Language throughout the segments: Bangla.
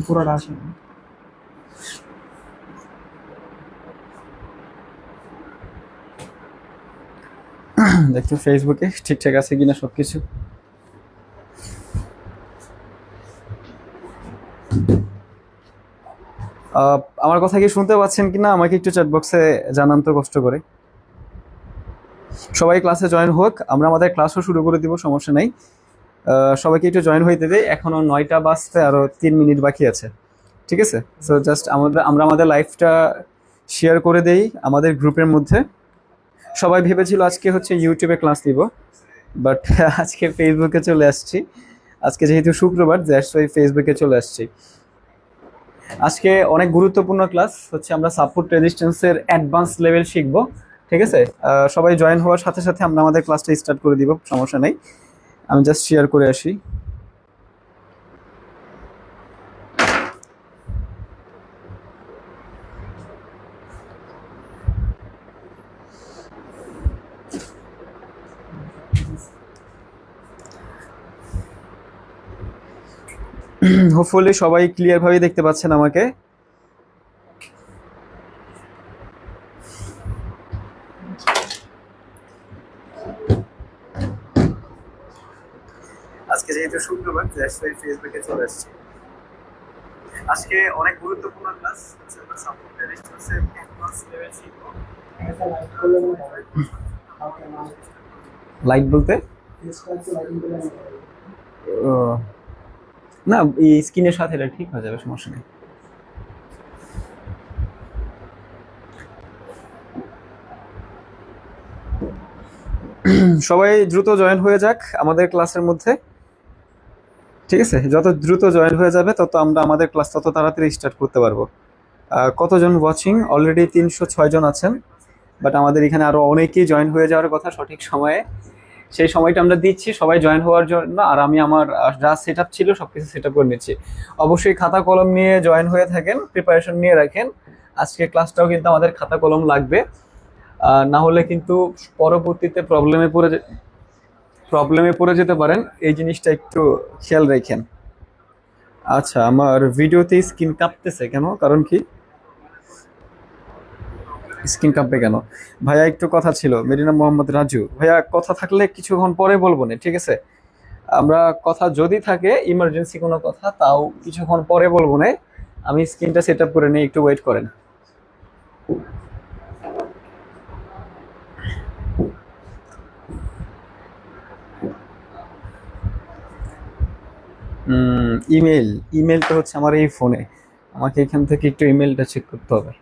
পুরোটা আসে না। দেখতো ফেসবুকে ঠিকঠাক আছে কিনা সবকিছু। আমার কথা কি শুনতে পাচ্ছেন কিনা আমাকে একটু চ্যাট বক্সে জানান তো কষ্ট করে। সবাই ক্লাসে জয়েন হোক, আমরা আমাদের ক্লাসও শুরু করে দিব, সমস্যা নাই। সবাইকে একটু জয়েন হইতে দেই, এখনো 9টা বাজতে আরো 3 মিনিট বাকি আছে। ঠিক আছে, সো জাস্ট আমরা আমাদের লাইফটা শেয়ার করে দেই আমাদের গ্রুপের মধ্যে। সবাই ভেবেছিল আজকে হচ্ছে ইউটিউবে ক্লাস নিব, বাট আজকে ফেসবুকে চলে আসছি। আজকে যেহেতু শুক্রবার, দ্যাটস ওয়াই ফেসবুকে চলে আসছি। আজকে অনেক গুরুত্বপূর্ণ ক্লাস হচ্ছে, আমরা সাপোর্ট রেজিস্ট্যান্সের অ্যাডভান্স লেভেল শিখবো। ঠিক আছে, সবাই জয়েন হওয়ার সাথে সাথে আমরা আমাদের ক্লাসটা স্টার্ট করে দিব, সমস্যা নেই। আমি জাস্ট শেয়ার করে আসি। হোপফুলি সবাই ক্লিয়ার ভাবে দেখতে পাচ্ছেন আমাকে। আজকে যেহেতু শুক্রবার, ফেসবুকে চলে আসছি। আজকে অনেক গুরুত্বপূর্ণ ক্লাস, সাপোর্ট রেজিস্ট্যান্সের অ্যাডভান্স লেভেল শিখবো। লাইট বলতে ও, না এই স্ক্রিনের সাথে এটা ঠিক হয়ে যাবে, সমস্যা নেই। সবাই দ্রুত জয়েন হয়ে যাক আমাদের ক্লাসের মধ্যে। ঠিক আছে, যত দ্রুত জয়েন হয়ে যাবে তত আমরা আমাদের ক্লাস তত তাড়াতাড়ি স্টার্ট করতে পারবো। কতজন ওয়াচিং? অলরেডি 306 জন আছেন, বাট আমাদের এখানে আরো অনেকেই জয়েন হয়ে যাওয়ার কথা সঠিক সময়ে। সেই সময়টা আমরা দিচ্ছি সবাই জয়েন হওয়ার জন্য, আর আমি আমার যা সেট আপ ছিল সবকিছু সেট আপ করে নিচ্ছি। অবশ্যই খাতা কলম নিয়ে জয়েন হয়ে থাকেন, প্রিপারেশন নিয়ে রাখেন। আজকে ক্লাসটাও কিন্তু আমাদের খাতা কলম লাগবে, না হলে কিন্তু পরবর্তীতে প্রবলেমে পড়ে যেতে পারেন, এই জিনিসটা একটু খেয়াল রাখেন। আচ্ছা, আমার ভিডিওতে স্ক্রিন কাঁপতেছে কেন, কারণ কি? স্ক্রিন কাঁপবে কেন? ভাইয়া একটু কথা ছিল, মেরিনা মোহাম্মদ রাজু ভাইয়া, কথা থাকলে কিছুক্ষণ পরে বলবো না, ঠিক আছে? আমরা কথা যদি থাকে ইমার্জেন্সি কোনো কথা, তাও কিছুক্ষণ পরে বলবো না। আমি স্ক্রিনটা সেট আপ করে নিই, একটু ওয়েট করেন। ইমেল, ইমেলটা হচ্ছে আমার এই ফোনে, আমাকে এখান থেকে একটু ইমেলটা চেক করতে হবে।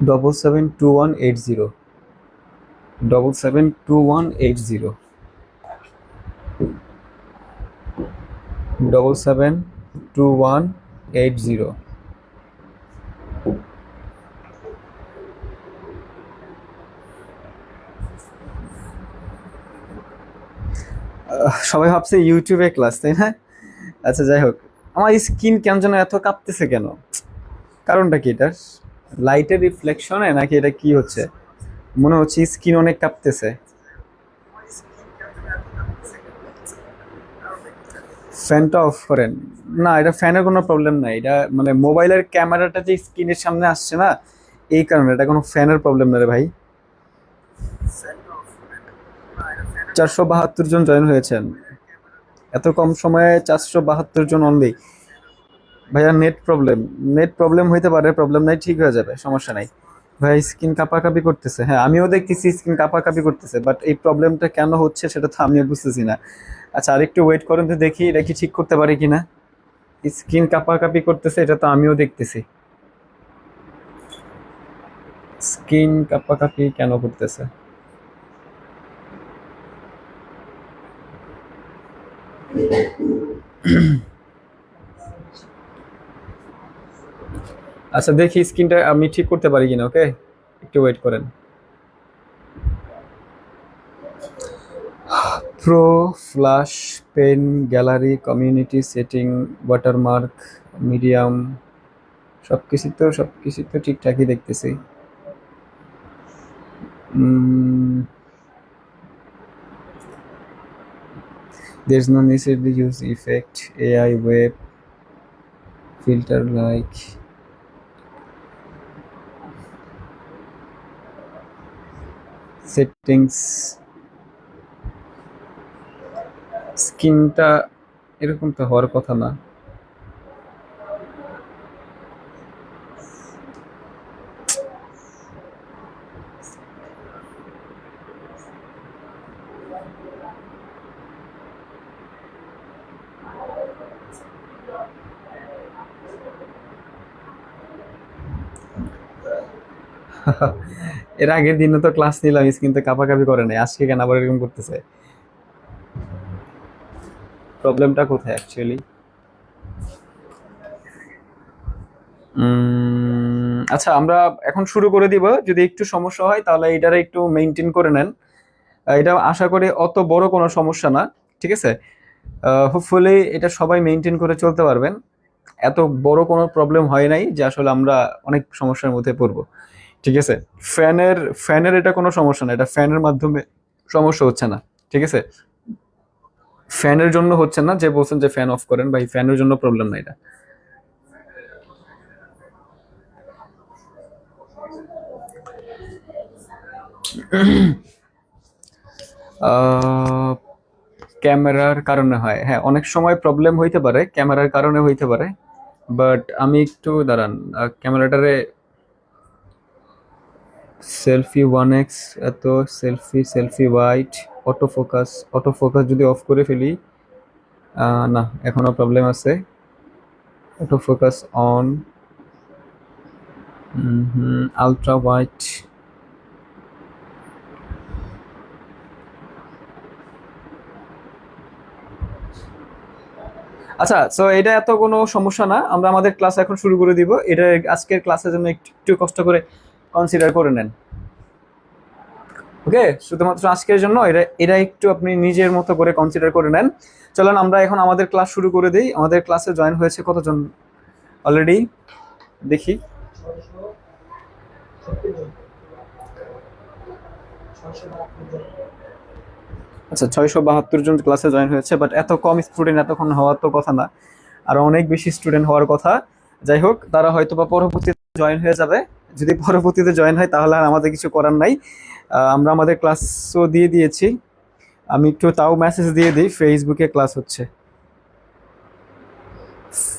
Double seven two one eight zero, 772180, 772180। সবাই ভাবছে ইউটিউবে ক্লাস, তাই না? আচ্ছা যাই হোক, আমার স্কিন কেন যেন এত কাঁপতেছে কেন, কারণটা কি এটার? লাইটের রিফ্লেকশনে নাকি এটা কি হচ্ছে? মনে হচ্ছে স্কিন অনেক কাঁপতেছে। ফ্যানটা অফ করেন। না, এটা ফ্যানের কোনো প্রবলেম নাই, এটা মানে মোবাইলের ক্যামেরাটা যে স্ক্রিনের সামনে আসছে না, এই কারণে। এটা কোনো ফ্যানের প্রবলেম না রে ভাই। 472 জন জয়েন হয়েছেন, এত কম সময়ে 472 জন অনলি। ভাইয়া নেট প্রবলেম হইতে পারে, প্রবলেম নাই, ঠিক হয়ে যাবে, সমস্যা নাই। ভাই স্কিন কাঁপাকাঁপি করতেছে, হ্যাঁ আমিও দেখতেছি স্কিন কাঁপাকাঁপি করতেছে, বাট এই প্রবলেমটা কেন হচ্ছে সেটা তো আমিও বুঝতেছি না। আচ্ছা আরেকটু ওয়েট করেন তো, দেখি এটা কি ঠিক করতে পারি কিনা। স্কিন কাঁপাকাঁপি করতেছে, এটা তো আমিও দেখতেছি। স্কিন কাঁপাকাঁপি কেন করতেছে? আচ্ছা দেখি স্কিনটা আমি ঠিক করতে পারি কিনা, ওকে একটু ওয়েট করেন। Pro, flash, pen, gallery, community setting, watermark, medium, সবকিছু তো ঠিকঠাকই দেখতেছি। There's no necessary use effect, AI, web, filter like settings, স্কিনটা এরকম তো হওয়ার কথা না। এর আগের দিনও তো ক্লাস নিলাম, স্কিন তো কাঁপাকাঁপি করে নাই, আজকে কেন আবার এরকম করতেছে? প্রবলেমটা কোথায় অ্যাকচুয়ালি? আচ্ছা, আমরা এখন শুরু করে দিব। যদি একটু সমস্যা হয় তাহলে এটারে একটু মেনটেন করে নেন। এটা আশা করি অত বড় কোনো সমস্যা না, ঠিক আছে? হোপফুলি এটা সবাই মেনটেন করে চলতে পারবেন। এত বড় কোনো প্রবলেম হয় নাই যে আসলে আমরা অনেক সমস্যার মধ্যে পড়বো, ঠিক আছে? ফ্যানের ফ্যানের এটা কোনো সমস্যা না, এটা ফ্যানের মাধ্যমে সমস্যা হচ্ছে না, ঠিক আছে? ফ্যানের জন্য হচ্ছে না, যে বলছেন যে ফ্যান অফ করেন, ভাই ফ্যানের জন্য প্রবলেম না এটা। ক্যামেরার কারণে হয়, হ্যাঁ, অনেক সময় প্রবলেম হইতে পারে, ক্যামেরার কারণে হইতে পারে। বাট আমি একটু দাঁড়ান, ক্যামেরাটারে সেলফি 1x, এত সেলফি ওয়াইট, অটো ফোকাস যদি অফ করে ফেলি, না এখনো প্রবলেম আছে। Auto focus on, ultra white, আচ্ছা। সো এটা এত কোনো সমস্যা না, আমরা আমাদের ক্লাস এখন শুরু করে দিব। এটা আজকের ক্লাসের জন্য একটু একটু কষ্ট করে কনসিডার করে নেন, ওকে? শুধুমাত্র আজকের জন্য এটা এটা একটু আপনি নিজের মতো করে কনসিডার করে নেন। চলেন আমরা এখন আমাদের ক্লাস শুরু করে দিই। আমাদের ক্লাসে জয়েন হয়েছে কতজন অলরেডি দেখি? আচ্ছা, 672 জন ক্লাসে জয়েন হয়েছে, বাট এত কম স্টুডেন্ট এতক্ষণ হওয়ার তো কথা না, আর অনেক বেশি স্টুডেন্ট হওয়ার কথা। যাই হোক, তারা হয়তো বা পরবর্তীতে জয়েন হয়ে যাবে। যদি পরবর্তীতে জয়েন হয় তাহলে আর আমাদের কিছু করার নাই। আমরা আমাদের ক্লাসও দিয়ে দিয়েছি। আমি একটু তাও মেসেজ দিয়ে দিই, ফেসবুকে ক্লাস হচ্ছে,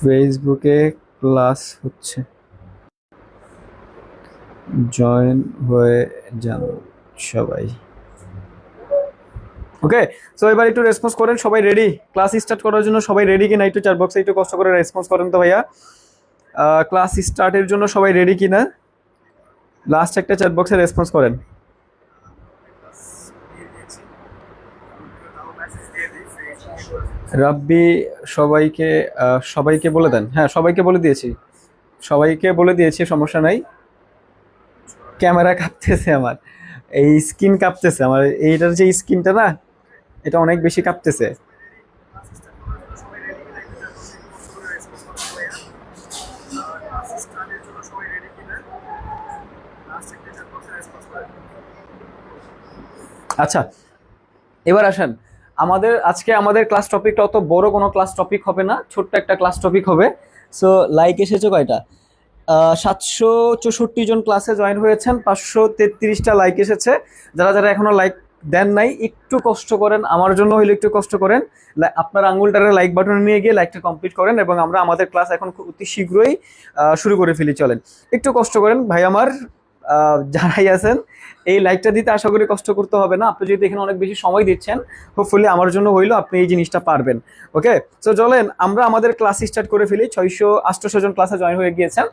ফেসবুকে ক্লাস হচ্ছে, জয়েন হয়ে যান সবাই, ওকে? সো এবার একটু রেসপন্স করেন, সবাই রেডি ক্লাস স্টার্ট করার জন্য? সবাই রেডি কিনা একটু চ্যাট বক্সে একটু কষ্ট করে রেসপন্স করেন তো ভাইয়া। ক্লাস স্টার্টের জন্য সবাই রেডি কিনা? লাস্ট একটা চ্যাট বক্সে রেসপন্স করেন। রাব্বি, সবাইকে সবাইকে বলে দেন। হ্যাঁ, সবাইকে বলে দিয়েছি, সবাইকে বলে দিয়েছি, সমস্যা নাই। ক্যামেরা কাঁপতেছে আমার, এই স্ক্রিন কাঁপতেছে আমার, এইটার যে স্ক্রিনটা না, এটা অনেক বেশি কাঁপতেছে। আচ্ছা, এবার আসেন, আমাদের ক্লাস টপিকটা অত বড় কোনো ক্লাস টপিক হবে না, ছোট্ট একটা ক্লাস টপিক হবে। সো লাইক এসেছে কয়টা? 764 জন ক্লাসে জয়েন হয়েছেন, 533টা লাইক এসেছে। যারা যারা এখনো লাইক দেন নাই, একটু কষ্ট করেন, আমার জন্য হইলে একটু কষ্ট করেন, আপনার আঙুলটারে লাইক বাটনে নিয়ে গিয়ে লাইকটা কমপ্লিট করেন, এবং আমরা আমাদের ক্লাস এখন খুব অতি শীঘ্রই শুরু করে ফেলি। চলেন একটু কষ্ট করেন ভাই আমার, যারাই আছেন এই লাইকটা দিতে আশা করি কষ্ট করতে হবে না। আপনি যদি এখানে অনেক বেশি সময় দিচ্ছেন, হোপফুলি আমার জন্য হইলো আপনি এই জিনিসটা পারবেন, ওকে? সো চলেন আমরা আমাদের ক্লাস স্টার্ট করে ফেলি। 688 জন ক্লাসে জয়েন হয়ে গিয়েছেন।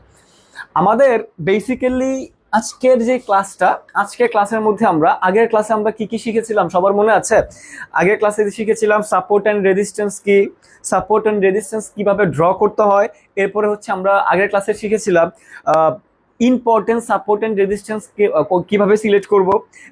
আমাদের বেসিক্যালি আজকের যে ক্লাসটা, আজকের ক্লাসের মধ্যে আমরা আগের ক্লাসে আমরা কি কি শিখেছিলাম সবার মনে আছে? আগের ক্লাসে শিখেছিলাম সাপোর্ট অ্যান্ড রেজিস্ট্যান্স কি, সাপোর্ট অ্যান্ড রেজিস্ট্যান্স কিভাবে ড্র করতে হয়। এরপরে হচ্ছে আমরা আগের ক্লাসে শিখেছিলাম ইম্পর্টেন্ট সাপোর্ট অ্যান্ড রেজিস্ট্যান্স কিভাবে সিলেক্ট করব,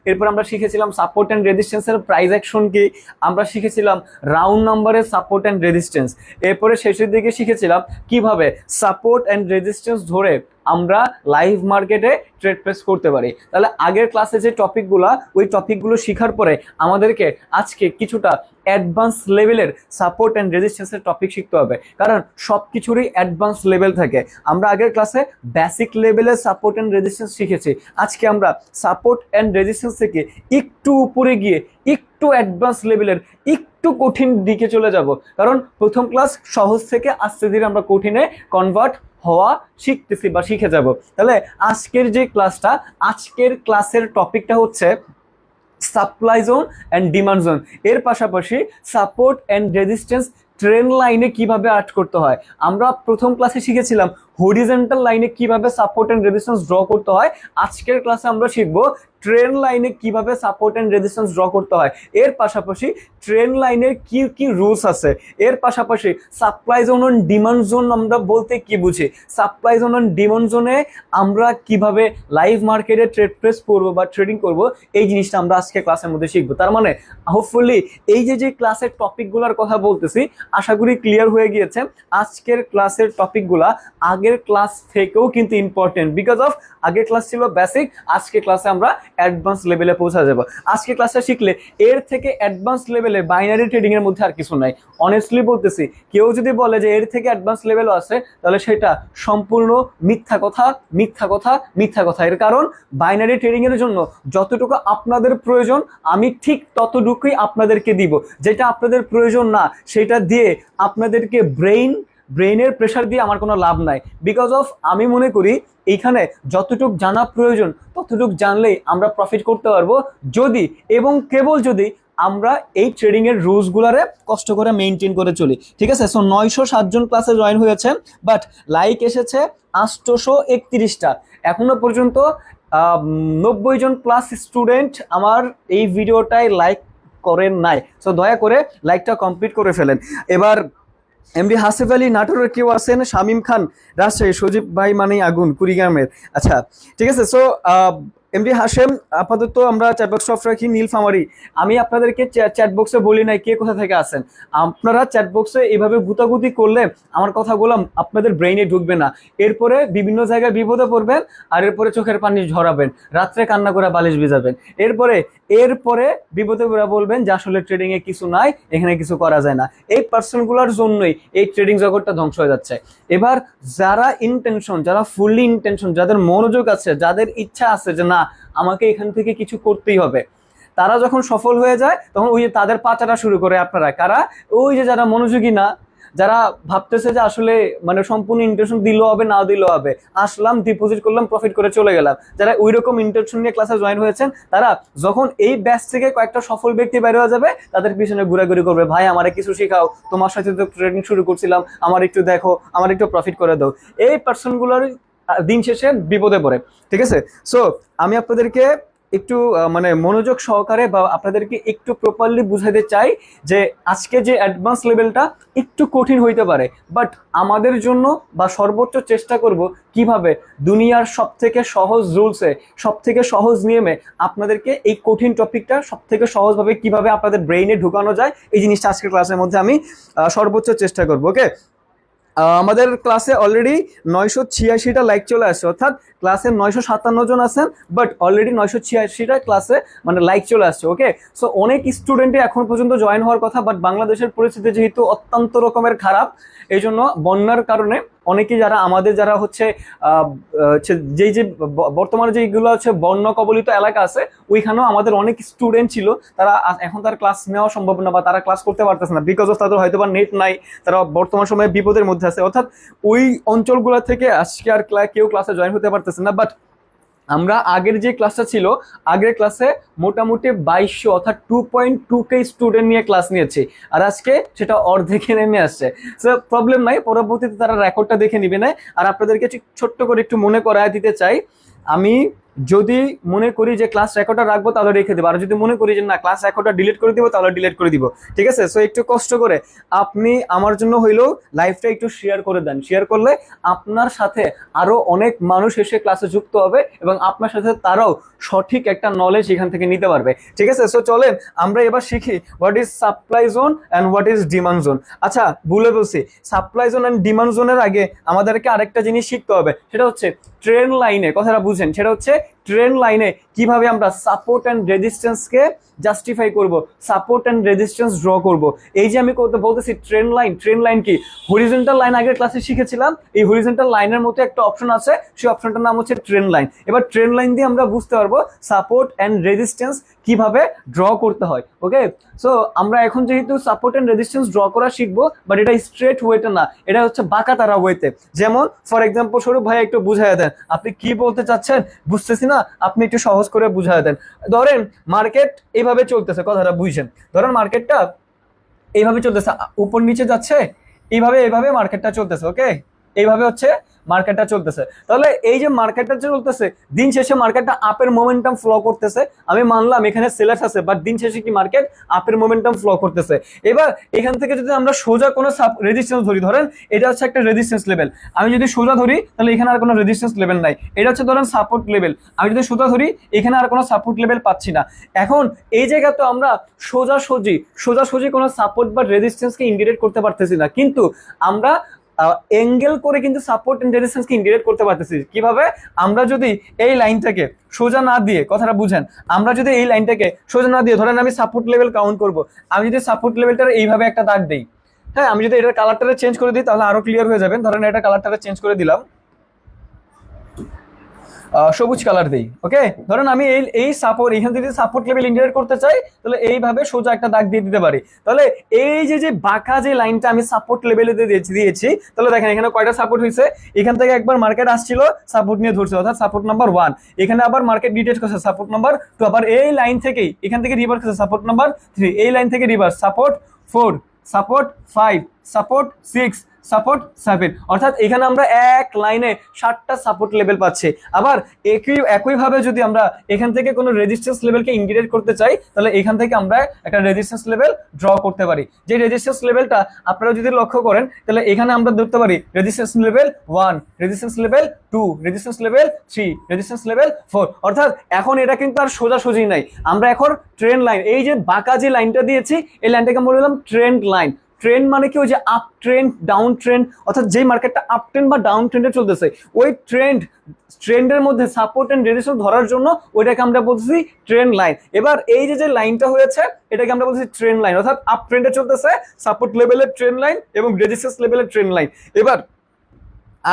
এরপর আমরা শিখেছিলাম সাপোর্ট অ্যান্ড রেজিস্ট্যান্সের প্রাইস অ্যাকশন কি, আমরা শিখেছিলাম রাউন্ড নাম্বারের সাপোর্ট অ্যান্ড রেজিস্ট্যান্স, এরপরে শেষের দিকে শিখেছিলাম কিভাবে সাপোর্ট অ্যান্ড রেজিস্ট্যান্স ধরে আমরা লাইভ মার্কেটে ট্রেড প্লেস করতে পারি। তাহলে আগের ক্লাসে যে টপিকগুলো, ওই টপিকগুলো শেখার পরে আমাদেরকে আজকে কিছুটা অ্যাডভান্স লেভেলের সাপোর্ট অ্যান্ড রেজিস্ট্যান্সের টপিক শিখতে হবে, কারণ সব কিছুরই অ্যাডভান্স লেভেল থাকে। আমরা আগের ক্লাসে বেসিক লেভেলের সাপোর্ট অ্যান্ড রেজিস্ট্যান্স শিখেছি, আজকে আমরা সাপোর্ট অ্যান্ড রেজিস্ট্যান্স থেকে একটু উপরে গিয়ে একটু অ্যাডভান্স লেভেলের একটু কঠিন দিকে চলে যাব, কারণ প্রথম ক্লাস সহজ থেকে আস্তে ধীরে আমরা কঠিনে কনভার্ট হওয়া শিখতেছি বা শিখে যাব। তাহলে আজকের যে ক্লাসটা, আজকের ক্লাসের টপিকটা হচ্ছে supply zone and demand zone, এর পাশাপাশি সাপোর্ট অ্যান্ড রেজিস্ট্যান্স ট্রেন লাইনে কিভাবে আর্ট করতে হয়। আমরা প্রথম ক্লাসে শিখেছিলাম হরিজন্টাল লাইনে কিভাবে সাপোর্ট অ্যান্ড রেজিস্ট্যান্স ড্র করতে হয়, আজকের ক্লাসে আমরা শিখবো ট্রেন লাইনে কিভাবে সাপোর্ট অ্যান্ড রেজিস্ট্যান্স ড্র করতে হয়, এর পাশাপাশি ট্রেন লাইনের কি কি রুলস আছে, এর পাশাপাশি supply zone and demand zone আমরা বলতে কি বুঝি, সাপ্লাই জোন অ্যান্ড ডিমান্ড জোনে আমরা কিভাবে লাইভ মার্কেটে ট্রেড প্লেস করবো বা ট্রেডিং করব, এই জিনিসটা আমরা আজকে ক্লাসের মধ্যে শিখবো। তার মানে হোপফুলি এই যে ক্লাসের টপিকগুলোর কথা বলতেছি আশা করি ক্লিয়ার হয়ে গিয়েছে। আজকের ক্লাসের টপিকগুলা আগের ক্লাস থেকেও কিন্তু ইম্পর্টেন্ট, বিকজ অফ আগের ক্লাস ছিল বেসিক, আজকে ক্লাসে আমরা অ্যাডভান্স লেভেলে পৌঁছা যাব। আজকে ক্লাসটা শিখলে এর থেকে অ্যাডভান্স লেভেলে বাইনারি ট্রেডিং এর মধ্যে আর কিছু নাই। অনেস্টলি বলতেছি, কেউ যদি বলে যে এর থেকে অ্যাডভান্স লেভেলও আছে, তাহলে সেটা সম্পূর্ণ মিথ্যা কথা, মিথ্যা কথা, মিথ্যা কথা। এর কারণ বাইনারি ট্রেডিং এর জন্য যতটুকু আপনাদের প্রয়োজন আমি ঠিক ততটুকুই আপনাদেরকে দিব, যেটা আপনাদের প্রয়োজন না সেটা দিয়ে আপনাদেরকে ব্রেইনের প্রেশার দিয়ে আমার কোনো লাভ নাই। বিকজ অফ আমি মনে করি এইখানে যতটুক জানা প্রয়োজন ততটুক জানলেই আমরা প্রফিট করতে পারবো, যদি এবং কেবল যদি আমরা এই ট্রেডিং এর রুলস গুলারে কষ্ট করে মেনটেন করে চলি। ঠিক আছে, সো 907 জন ক্লাসে জয়েন হয়েছে, বাট লাইক এসেছে 831টা। এখনো পর্যন্ত 90 জন প্লাস স্টুডেন্ট আমার এই ভিডিওটায় লাইক করেন নাই, সো দয়া করে লাইকটা কমপ্লিট করে ফেলেন। এবার এমডি হাসিফ আলী নাটোরের কেউ আছেন, শামীম খান রাজশাহী, সজীব ভাই মানেই আগুন কুড়িগ্রামের। আচ্ছা ঠিক আছে, সো এমডি হাশেম আপাতত আমরা চ্যাট বক্স অফ রাখি। নীলফামারি, আমি আপনাদেরকে চ্যাট বক্সে বলি নাই কে কোথা থেকে আসেন, আপনারা চ্যাট বক্সে এইভাবে গুতাগুতি করলে আমার কথাগুলো আপনাদের ব্রেইনে ঢুকবে না, এরপরে বিভিন্ন জায়গায় বিপদে পড়বেন, আর এরপরে চোখের পানি ঝরাবেন, রাত্রে কান্না করে বালিশ ভিজাবেন, এরপরে বিপদে পড়ে বলবেন যে আসলে ট্রেডিং এ কিছু নাই, এখানে কিছু করা যায় না। এই পার্সনগুলোর জন্যই এই ট্রেডিং জগৎটা ধ্বংস হয়ে যাচ্ছে। এবার যারা ইন্টেনশন, যারা ফুললি ইন্টেনশন, যাদের মনোযোগ আছে, যাদের ইচ্ছা আছে যে না আমাকে এখান থেকে কিছু করতেই হবে, তারা যখন সফল হয়ে যায় তখন ওই যে তাদের পাচাটা শুরু করে আপনারা কারা, ওই যে যারা মনোযোগী না, যারা ভাবতেছে যে আসলে মানে সম্পূর্ণ ইন্টেনশন দিলেও হবে না দিলেও হবে, আসলাম ডিপোজিট করলাম প্রফিট করে চলে গেলাম, যারা ওই রকম ইন্টেনশন নিয়ে ক্লাসে জয়েন হয়েছেন, তারা যখন এই ব্যাচ থেকে কয়েকটা সফল ব্যক্তি বের হয়ে যাবে তাদের পিছনে ঘোরাঘুরি করবে, ভাই আমারে কিছু শেখাও, তোমার সাথে তো ট্রেডিং শুরু করছিলাম, আমার একটু দেখো, আমার একটু প্রফিট করে দাও। এই পার্সনগুলোর দিন শেষে বিপদে পড়ে। ঠিক আছে, সো আমি আপনাদেরকে একটু মানে মনোযোগ সহকারে বা আপনাদেরকে একটু প্রপারলি বুঝাতে চাই যে আজকে যে অ্যাডভান্স লেভেলটা একটু কঠিন হইতে পারে, বাট আমাদের জন্য বা সর্বোচ্চ চেষ্টা করব কিভাবে দুনিয়ার সব থেকে সহজ রুলসে, সব থেকে সহজ নিয়মে আপনাদেরকে এই কঠিন টপিকটা সব থেকে সহজভাবে কিভাবে আপনাদের ব্রেইনে ঢুকানো যায়, এই জিনিসটা আজকের ক্লাসের মধ্যে আমি সর্বোচ্চ চেষ্টা করবো। ওকে, আমাদের ক্লাসে অলরেডি 986টা লাইক চলে আসছে, অর্থাৎ ক্লাসে 957 জন আছেন, বাট অলরেডি 986টা ক্লাসে মানে লাইক চলে আসছে। ওকে, সো অনেক স্টুডেন্টই এখন পর্যন্ত জয়েন হওয়ার কথা, বাট বাংলাদেশের পরিস্থিতি যেহেতু অত্যন্ত রকমের খারাপ, এই জন্য বন্যার কারণে অনেকেই যারা আমাদের যারা হচ্ছে যেই যে বর্তমানে যেগুলো হচ্ছে বন্যা কবলিত এলাকা আছে, ওইখানেও আমাদের অনেক স্টুডেন্ট ছিল, তারা এখন তার ক্লাস নেওয়া সম্ভব না বা তারা ক্লাস করতে পারতেছে না, বিকজ অফ তাদের হয়তো বা নেট নাই, তারা বর্তমান সময়ে বিপদের মধ্যে আছে, অর্থাৎ ওই অঞ্চলগুলো থেকে আজকে আর কেউ ক্লাসে জয়েন হতে পারতেছে না। বাট আমরা আগের যে ক্লাসটা ছিল, আগের ক্লাসে মোটামুটি 2200 অর্থাৎ 2.2K স্টুডেন্ট নিয়ে ক্লাস নিয়েছি, আর আজকে সেটা অর্ধেকে নেমে আসছে। সো প্রবলেম নাই, পরবর্তীতে তারা রেকর্ডটা দেখে নিবে না। আর আপনাদেরকে ছোট্ট করে একটু মনে করায় দিতে চাই, আমি যদি মনে করি যে ক্লাস রেকর্ডটা রাখবো তাহলে রেখে দেবো, আর যদি মনে করি যে না ক্লাস রেকর্ডটা ডিলিট করে দিব তাহলে ডিলিট করে দিব। ঠিক আছে, সো একটু কষ্ট করে আপনি আমার জন্য হইলেও লাইভটা একটু শেয়ার করে দেন। শেয়ার করলে আপনার সাথে আরো অনেক মানুষ এসে ক্লাসে যুক্ত হবে এবং আপনার সাথে তারাও সঠিক একটা নলেজ এখান থেকে নিতে পারবে। ঠিক আছে, সো চলেন আমরা এবার শিখি what is supply zone and what is demand zone. আচ্ছা ভুলে বলছি, সাপ্লাই জোন অ্যান্ড ডিমান্ড জোনের আগে আমাদেরকে আরেকটা জিনিস শিখতে হবে, সেটা হচ্ছে ট্রেন লাইনে, কথাটা বুঝেন, সেটা হচ্ছে ট্রেন লাইনে কিভাবে আমরা সাপোর্ট অ্যান্ড রেজিস্ট্যান্সকে জাস্টিফাই করব, সাপোর্ট অ্যান্ড রেজিস্ট্যান্স ড্র করব। এই যে আমি বলতেছি ট্রেন লাইন, ট্রেন লাইন কি? হরিজন্টাল লাইন আগের ক্লাসে শিখেছিলাম, এই হরিজন্টাল লাইনের মতো একটা অপশন আছে, সেই অপশনটার নাম হচ্ছে ট্রেন লাইন। এবার ট্রেন লাইন দিয়ে আমরা বুঝতে পারবো সাপোর্ট অ্যান্ড রেজিস্ট্যান্স কিভাবে ড্র করতে হয়। ওকে, সো আমরা এখন যেহেতু সাপোর্ট অ্যান্ড রেজিস্ট্যান্স ড্র করা শিখবো, বাট এটা স্ট্রেট ওয়েতে না, এটা হচ্ছে বাঁকা তারা ওয়েতে। যেমন ফর এক্সাম্পল স্বরূপ ভাই একটু বুঝাই দেন, আপনি কি বলতে চাচ্ছেন বুঝতেছি না, আপনি একটু সহজ করে বুঝাই দেন। ধরেন মার্কেট এইভাবে চলতেছে, কথাটা বুঝছেন, ধরেন মার্কেটটা এইভাবে চলতেছে, উপর নিচে যাচ্ছে, এইভাবে এইভাবে মার্কেটটা চলতেছে। ওকে, এইভাবে হচ্ছে মার্কেটটা চলতেছে। তাহলে এই যে মার্কেটটা চলতেছে, দিন শেষে মার্কেটটা আপের মোমেন্টাম ফ্লো করতেছে। আমি মানলাম এখানে সেলার্স আছে, বাট দিন শেষে কি মার্কেট আপের মোমেন্টাম ফ্লো করতেছে। এবার এখান থেকে যদি আমরা সোজা কোনো রেজিস্ট্যান্স ধরি, ধরেন এটা হচ্ছে একটা রেজিস্ট্যান্স লেভেল, আমি যদি সোজা ধরি তাহলে এখানে আর কোনো রেজিস্ট্যান্স লেভেল নাই, এটা হচ্ছে ধরেন সাপোর্ট লেভেল, আমি যদি সোজা ধরি এখানে আর কোনো সাপোর্ট লেভেল পাচ্ছি না। এখন এই জায়গা তো আমরা সোজাসুজি কোনো সাপোর্ট বা রেজিস্ট্যান্সকে ইন্ডিকেট করতে পারতেছি না, কিন্তু আমরা অ্যাঙ্গেল করে কিন্তু সাপোর্ট এন্ড রেজিস্ট্যান্সকে ইন্ডিকেট করতে পারতেছি। কিভাবে? আমরা যদি এই লাইনটাকে সোজা না দিয়ে, কথাটা বুঝেন, আমরা যদি এই লাইনটাকে সোজা না দিয়ে, ধরেন আমি সাপোর্ট লেভেল কাউন্ট করব, আমি যদি সাপোর্ট লেভেলটার এইভাবে একটা দাগ দিই, হ্যাঁ, আমি যদি এটার কালারটারে চেঞ্জ করে দিই তাহলে আরো ক্লিয়ার হয়ে যাবেন। ধরেন এটা কালারটারে চেঞ্জ করে দিলাম, সবুজ কালার দেই। ওকে, ধরেন আমি এই সাপোর্ট, এখান থেকে সাপোর্ট লেভেল ইন্ডিকেট করতে চাই, তাহলে এইভাবে সোজা একটা দাগ দিয়ে দিতে পারি। তাহলে এই যে বাঁকা যে লাইনটা আমি সাপোর্ট লেভেলে দিয়েছি, তাহলে দেখেন এখানে কয়টা সাপোর্ট হয়েছে, এখান থেকে একবার মার্কেট আসছিল সাপোর্ট নিয়ে ধরছে, অর্থাৎ সাপোর্ট নাম্বার 1, এখানে আবার মার্কেট ডিটেক্ট করছে সাপোর্ট নাম্বার 2, আবার এই লাইন থেকেই এখান থেকে রিভার্স করছে সাপোর্ট নাম্বার 3, এই লাইন থেকে reverse support 4, support 5, support 6, support 7, অর্থাৎ এখানে আমরা এক লাইনে 7টা সাপোর্ট লেভেল পাচ্ছি। আবার একইভাবে যদি আমরা এখান থেকে কোনো রেজিস্ট্যান্স লেভেলকে ইন্ডিকেট করতে চাই, তাহলে এখান থেকে আমরা একটা রেজিস্ট্যান্স লেভেল ড্র করতে পারি। যে রেজিস্ট্যান্স লেভেলটা আপনারা যদি লক্ষ্য করেন, তাহলে এখানে আমরা ধরতে পারি resistance level 1, resistance level 2, resistance level 3, resistance level 4। অর্থাৎ এখন এটা কিন্তু আর সোজাসুজি নাই, আমরা এখন ট্রেন্ড লাইন, এই যে বাঁকা যে লাইনটা দিয়েছি এই লাইনটাকে বলে দিলাম ট্রেন্ড লাইন। ট্রেন্ড মানে কি? ওই যে আপ ট্রেন্ড, ডাউন ট্রেন্ড, অর্থাৎ যে মার্কেটটা আপ ট্রেন্ড বা ডাউন ট্রেন্ডে চলতেছে, ওই ট্রেন্ডের মধ্যে সাপোর্ট এন্ড রেজিস্ট্যান্স ধরার জন্য ওইটাকে আমরা বলছি ট্রেন্ড লাইন। এবার এই যে লাইনটা হয়েছে এটাকে আমরা বলছি ট্রেন্ড লাইন, অর্থাৎ আপ ট্রেন্ডে চলতেছে, সাপোর্ট লেভেলের ট্রেন্ড লাইন এবং রেজিস্ট্যান্স লেভেলের ট্রেন্ড লাইন। এবার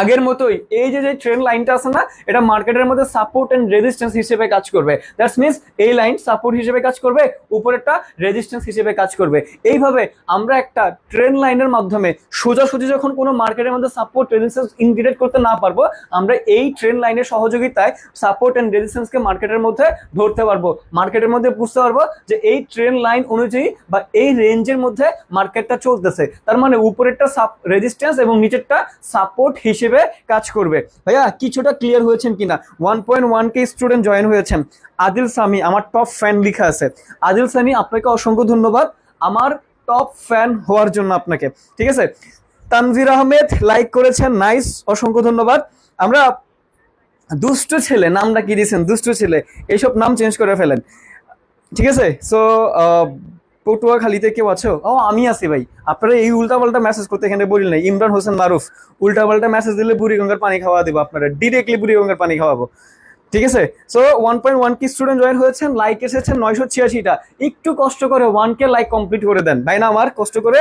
আগের মতোই এই যে ট্রেন্ড লাইনটা আছে না, এটা মার্কেটের মধ্যে সাপোর্ট এন্ড রেজিস্ট্যান্স হিসেবে কাজ করবে। দ্যাটস মিন্স এই লাইন সাপোর্ট হিসেবে কাজ করবে, উপরেরটা রেজিস্ট্যান্স হিসেবে কাজ করবে। এইভাবে আমরা একটা ট্রেন্ড লাইনের মাধ্যমে সোজাসুজি যখন কোনো মার্কেটের মধ্যে সাপোর্ট রেজিস্ট্যান্স ইন্ডিকেট করতে না পারবো, আমরা এই ট্রেন্ড লাইনের সহযোগিতায় সাপোর্ট এন্ড রেজিস্ট্যান্সকে মার্কেটের মধ্যে ধরতে পারবো, মার্কেটের মধ্যে বুঝতে পারবো যে এই ট্রেন্ড লাইন অনুযায়ী বা এই রেঞ্জের মধ্যে মার্কেটটা চলতেছে। তার মানে উপরেরটা রেজিস্ট্যান্স এবং নিচেরটা সাপোর্ট হিসেবে কাজ করবে। ভাইয়া কিছুটা ক্লিয়ার হয়েছেন কিনা? 1.1K স্টুডেন্ট জয়েন হয়েছেন। আদিল সামি আমার টপ ফ্যান লেখা আছে। আদিল সামি আপনাকে অসংখ্য ধন্যবাদ আমার টপ ফ্যান হওয়ার জন্য আপনাকে। ঠিক আছে, তানভীর আহমেদ লাইক করেছেন, নাইস, অসংখ্য ধন্যবাদ। আমরা দুষ্টু ছেলে, নামটা কি দিয়েছেন দুষ্টু ছেলে, এইসব নাম চেঞ্জ করে ফেলেন। ঠিক আছে, সো পটুয়াখালীতে কেউ আছো? ও আমি আছি ভাই। আপনারা এই উল্টাপাল্টা মেসেজ করতে এখানে বলি নাই। ইমরান হোসেন মারুফ, উল্টাপাল্টা মেসেজ দিলে বুড়িগঙ্গার পানি খাওয়া দেবো, আপনারা ডিরেক্টলি বুড়িগঙ্গার পানি খাওয়াবো। ঠিক আছে, সো 1.1K স্টুডেন্ট জয়েন হয়েছেন, লাইক এসেছেন 986টা। একটু কষ্ট করে 1K লাইক কমপ্লিট করে দেন ভাই, না আমার কষ্ট করে,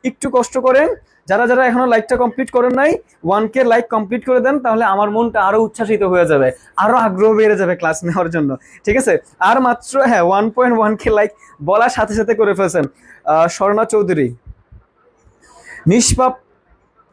একটু কষ্ট করেন। যারা যারা এখনো লাইকটা কমপ্লিট করেন নাই 1K লাইক কমপ্লিট করে দেন, তাহলে আমার মনটা আরো উচ্ছ্বাসিত হয়ে যাবে, আরো আগ্রহ বেড়ে যাবে ক্লাস নেওয়ার জন্য। ঠিক আছে, আর মাত্র হ্যাঁ 1.1K লাইক বলার সাথে সাথে করে ফেলছেন। স্বর্ণা চৌধুরী, নিষ্পাপ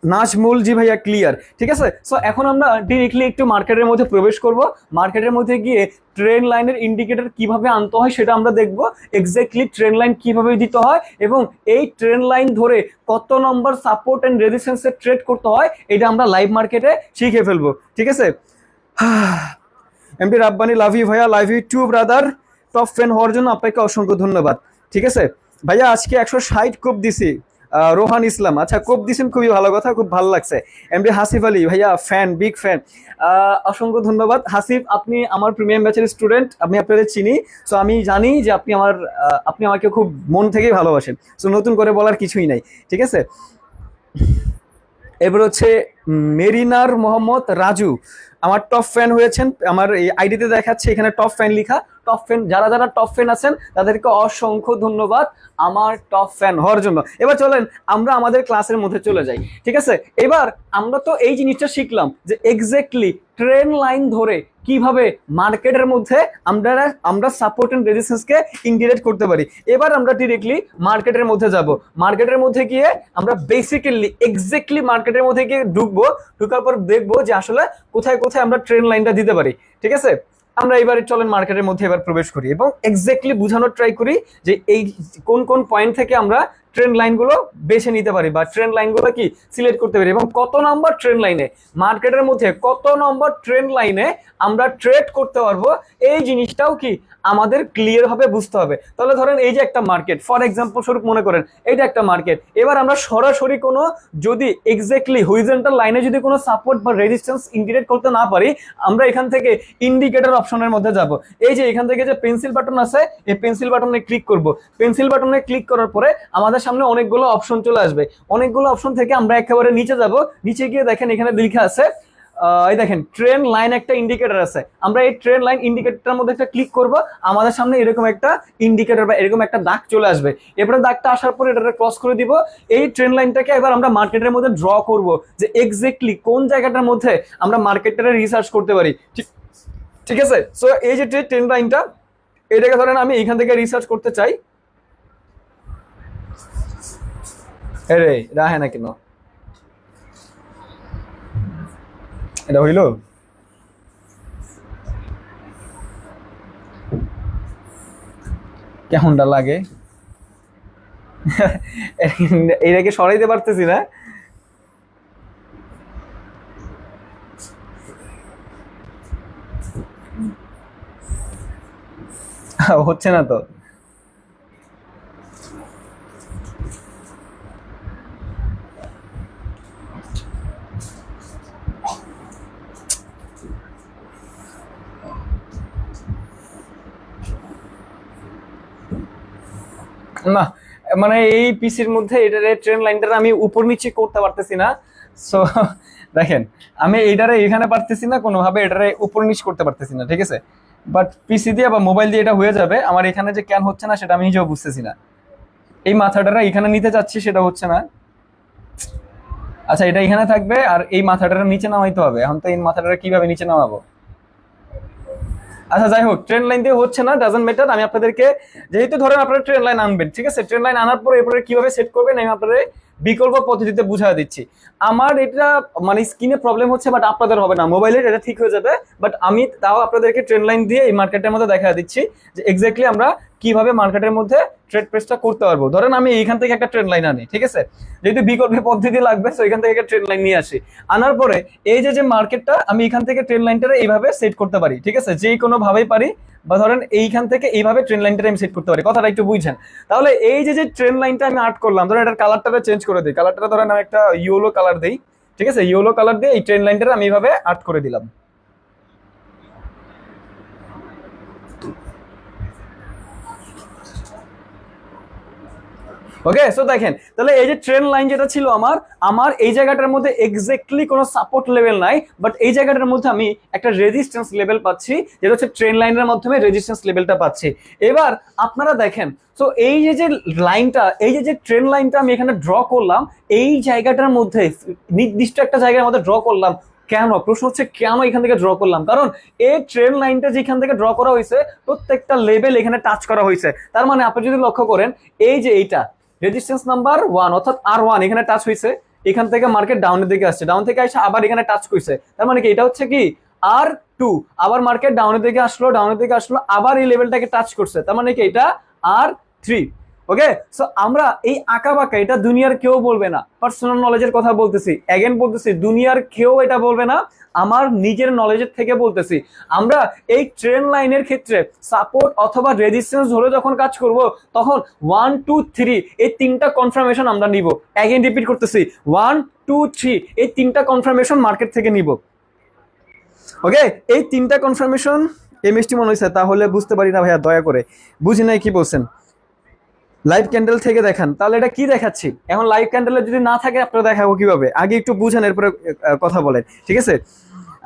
নাজমুল, জি ভাইয়া ক্লিয়ার। ঠিক আছে, সো এখন আমরা ডিরেক্টলি একটু মার্কেটের মধ্যে প্রবেশ করব। মার্কেটের মধ্যে গিয়ে ট্রেন্ড লাইনের ইন্ডিকেটর কিভাবে আনতে হয় সেটা আমরা দেখব, এক্স্যাক্টলি ট্রেন্ড লাইন কিভাবে দিতে হয় এবং এই ট্রেন্ড লাইন ধরে কত নম্বর সাপোর্ট এন্ড রেজিস্ট্যান্সে ট্রেড করতে হয় এটা আমরা লাইভ মার্কেটে শিখে ফেলবো। ঠিক আছে, এমডি রাব্বানি, লাভ ইউ ভাইয়া, love you too brother. Top fan হওয়ার জন্য আপনাকে অসংখ্য ধন্যবাদ। ঠিক আছে ভাইয়া, আজকে 160 কোপ দিছি। রোহান ইসলাম, আচ্ছা কোপ দিছেন, খুবই ভালো কথা, খুব ভালো লাগছে। এমডি হাসিফ আলী ভাইয়া, ফ্যান, বিগ ফ্যান, অসংখ্য ধন্যবাদ। হাসিফ, আপনি আমার প্রিমিয়াম ব্যাচের স্টুডেন্ট, আমি আপনাদের চিনি। সো আমি জানি যে আপনি আমাকে খুব মন থেকেই ভালোবাসেন। সো নতুন করে বলার কিছুই নাই, ঠিক আছে। এবার হচ্ছে মেরিনার মোহাম্মদ রাজু, আমার টপ ফ্যান হয়েছেন। আমার এই আইডিতে দেখাচ্ছে এখানে টপ ফ্যান লিখা। টপ ফ্যান, যারা যারা টপ ফ্যান আছেন তাদেরকে অসংখ্য ধন্যবাদ আমার টপ ফ্যান হওয়ার জন্য। এবার চলেন আমরা আমাদের ক্লাসের মধ্যে চলে যাই, ঠিক আছে। এবার আমরা তো এই জিনিসটা শিখলাম যে এক্স্যাক্টলি ট্রেন লাইন ধরে কিভাবে মার্কেটের মধ্যে আমরা সাপোর্ট এন্ড রেজিস্ট্যান্সকে ইন্টিগ্রেট করতে পারি। এবার আমরা ডিরেক্টলি মার্কেটের মধ্যে যাব। মার্কেটের মধ্যে গিয়ে আমরা বেসিক্যালি এক্স্যাক্টলি মার্কেটের মধ্যে গিয়ে ঢুকবো, ঢুকার পর দেখবো যে আসলে কোথায় কোথায় আমরা ট্রেন লাইনটা দিতে পারি, ঠিক আছে। আমরা এবারে চলেন মার্কেটের মধ্যে এবার প্রবেশ করি এবং এক্স্যাক্টলি বোঝানোর ট্রাই করি যে এই কোন কোন পয়েন্ট থেকে আমরা ট্রেন লাইনগুলো বেছে নিতে পারি বা ট্রেন লাইনগুলো কি সিলেক্ট করতে পারি এবং কত নম্বর ট্রেন লাইনে, মার্কেটের মধ্যে কত নম্বর ট্রেন লাইনে আমরা ট্রেড করতে পারবো, এই জিনিসটাও কি আমাদের ক্লিয়ার ভাবে বুঝতে হবে। তাহলে ধরেন এই যে একটা মার্কেট, ফর এক্সাম্পল স্বরূপ মনে করেন এইটা একটা মার্কেট। এবার আমরা সরাসরি কোনো যদি এক্স্যাক্টলি হরিজন্টাল লাইনে যদি কোনো সাপোর্ট বা রেজিস্ট্যান্স ইন্টিগ্রেট করতে না পারি, আমরা এখান থেকে ইন্ডিকেটর অপশনের মধ্যে যাব। এই যে এখান থেকে যে পেন্সিল বাটন আছে, এই পেন্সিল বাটনে ক্লিক করব। পেন্সিল বাটনে ক্লিক করার পরে আমাদের সামনে অনেকগুলো অপশন চলে আসবে। অনেকগুলো অপশন থেকে আমরা একেবারে নিচে যাব। নিচে গিয়ে দেখেন এখানে লেখা আছে, এই দেখেন ট্রেন লাইন একটা ইন্ডিকেটর আছে। আমরা এই ট্রেন লাইন ইন্ডিকেটরের মধ্যে একটা ক্লিক করব, আমাদের সামনে এরকম একটা ইন্ডিকেটর বা এরকম একটা দাগ চলে আসবে। এরপরে দাগটা আসার পর এটা ক্রস করে দিব। এই ট্রেন লাইনটাকে এবার আমরা মার্কেটের মধ্যে ড্র করব যে এক্স্যাক্টলি কোন জায়গাটার মধ্যে আমরা মার্কেটটারে রিসার্চ করতে পারি, ঠিক আছে। সো এই যে ট্রেন লাইনটা, এটাকে ধরেন আমি এখান থেকে রিসার্চ করতে চাই। আরে রাহে না কেন, এটা হইল কেমনটা লাগে এটাকে সরাইতে পারতেছি না। হচ্ছে না তো। না মানে এই পিসির মধ্যে এটার ট্রেন লাইনটা আমি উপর নিচে করতে পারতেছি না। সো দেখেন আমি এইটারে এখানে পারতেছি না কোনোভাবে, এটারে উপর নিচ করতে পারতেছি না, ঠিক আছে। বাট পিসি দিয়ে বা মোবাইল দিয়ে এটা হয়ে যাবে। আমার এখানে যে কেন হচ্ছে না সেটা আমি নিজেও বুঝতেছি না। এই মাথাটা এখানে নিতে চাচ্ছি, সেটা হচ্ছে না। আচ্ছা এটা এখানে থাকবে আর এই মাথাটা নিচে নামাইতে হবে। এখন তো এই মাথাটা কিভাবে নিচে নামাবো? আচ্ছা যাই হোক, ট্রেন লাইন দিয়ে হচ্ছে না, ডাজন্ট ম্যাটার। আমি আপনাদেরকে যেহেতু ধরেন আপনারা ট্রেন লাইন আনবেন, ঠিক আছে, ট্রেন লাইন আনার পর এরপরে কিভাবে সেট করবেন আমি আপনাদের বিকল্প পদ্ধতিতে বুঝিয়ে দিচ্ছি। আমার এটা মানে স্ক্রিনে প্রবলেম হচ্ছে, বাট আপনাদের হবে না, মোবাইলের এটা ঠিক হয়ে যাবে। বাট আমি তাও আপনাদেরকে ট্রেন লাইন দিয়ে এই মার্কেটের মধ্যে দেখা দিচ্ছি যে এক্স্যাক্টলি আমরা কিভাবে মার্কেটের মধ্যে ট্রেড প্রেসটা করতে পারবো। ধরেন আমি এইখান থেকে একটা ট্রেন লাইন আনি, ঠিক আছে, যেহেতু বিকল্প পদ্ধতি লাগবে তো এখান থেকে একটা ট্রেন লাইন নিয়ে আসি। আনার পরে এই যে মার্কেটটা আমি এখান থেকে ট্রেন লাইনটা এইভাবে সেট করতে পারি, ঠিক আছে, যে কোনো ভাবেই পারি। বা ধরেন এইখান থেকে এইভাবে ট্রেন লাইনটা আমি সেট করতে পারি, কথাটা একটু বুঝছেন। তাহলে এই যে ট্রেন লাইনটা আমি আর্ট করলাম, ধরেন এটার কালারটা চেঞ্জ করে দিই। কালারটা ধরেন আমি একটা ইয়েলো কালার দিই, ঠিক আছে, ইয়েলো কালার দিয়ে এই ট্রেন লাইনটা আমি এইভাবে আর্ট করে দিলাম। ওকে, সো দেখেন তাহলে এই যে ট্রেন লাইন যেটা ছিল আমার এই জায়গাটার মধ্যে এক্স্যাক্টলি কোনো সাপোর্ট লেভেল নাই, বাট এই জায়গাটার মধ্যে আমি একটা রেজিস্ট্যান্স লেভেল পাচ্ছি, যেটা হচ্ছে ট্রেন লাইনের মাধ্যমে রেজিস্ট্যান্স লেভেলটা পাচ্ছি। এবার আপনারা দেখেন, তো এই যে লাইনটা, এই যে ট্রেন লাইনটা আমি এখানে ড্র করলাম, এই জায়গাটার মধ্যে নির্দিষ্ট একটা জায়গার মধ্যে ড্র করলাম। কেন? প্রশ্ন হচ্ছে কেন এখান থেকে ড্র করলাম? কারণ এই ট্রেন লাইনটা যেখান থেকে ড্র করা হয়েছে প্রত্যেকটা লেভেল এখানে টাচ করা হয়েছে। তার মানে আপনি যদি লক্ষ্য করেন এই যে এইটা রেজিস্ট্যান্স নাম্বার 1 অর্থাৎ R1 এখানে টাচ হয়েছে, এখান থেকে মার্কেট ডাউনের দিকে আসছে, ডাউন থেকে আসে আবার এখানে টাচ করছে। তার মানে কি এটা হচ্ছে কি R2, আবার মার্কেট ডাউনের দিকে আসলো, ডাউনের দিকে আসলো, আবার এই লেভেলটাকে টাচ করছে, তার মানে কি এটা R3। ওকে, সো আমরা এই আঁকা বাঁকা এটা দুনিয়ার কেউ বলবে না, পার্সোনাল নলেজের কথা বলতেছি, অ্যাগেন বলতেছি দুনিয়ার কেউ এটা বলবে না, আমার নিজের নলেজের থেকে বলতেছি। আমরা এই ট্রেন লাইনের ক্ষেত্রে সাপোর্ট অথবা রেজিস্ট্যান্স ধরে যখন কাজ করব তখন 1 2 3 এই তিনটা কনফার্মেশন আমরা নিব। অ্যাগেন রিপিট করতেছি, 1 2 3 এই তিনটা কনফার্মেশন মার্কেট থেকে নিব। ওকে, এই তিনটা কনফার্মেশন এমএসটি মনে হয়েছে, তাহলে বুঝতে পারি না ভাইয়া, দয়া করে বুঝি নাই কি বলছেন। লাইভ ক্যান্ডেল থেকে দেখান, তাহলে এটা কি দেখাচ্ছি? এখন লাইভ ক্যান্ডেলে যদি না থাকে আপনারা দেখাবো কিভাবে? আগে একটু বুঝেন এরপরে কথা বলেন, ঠিক আছে?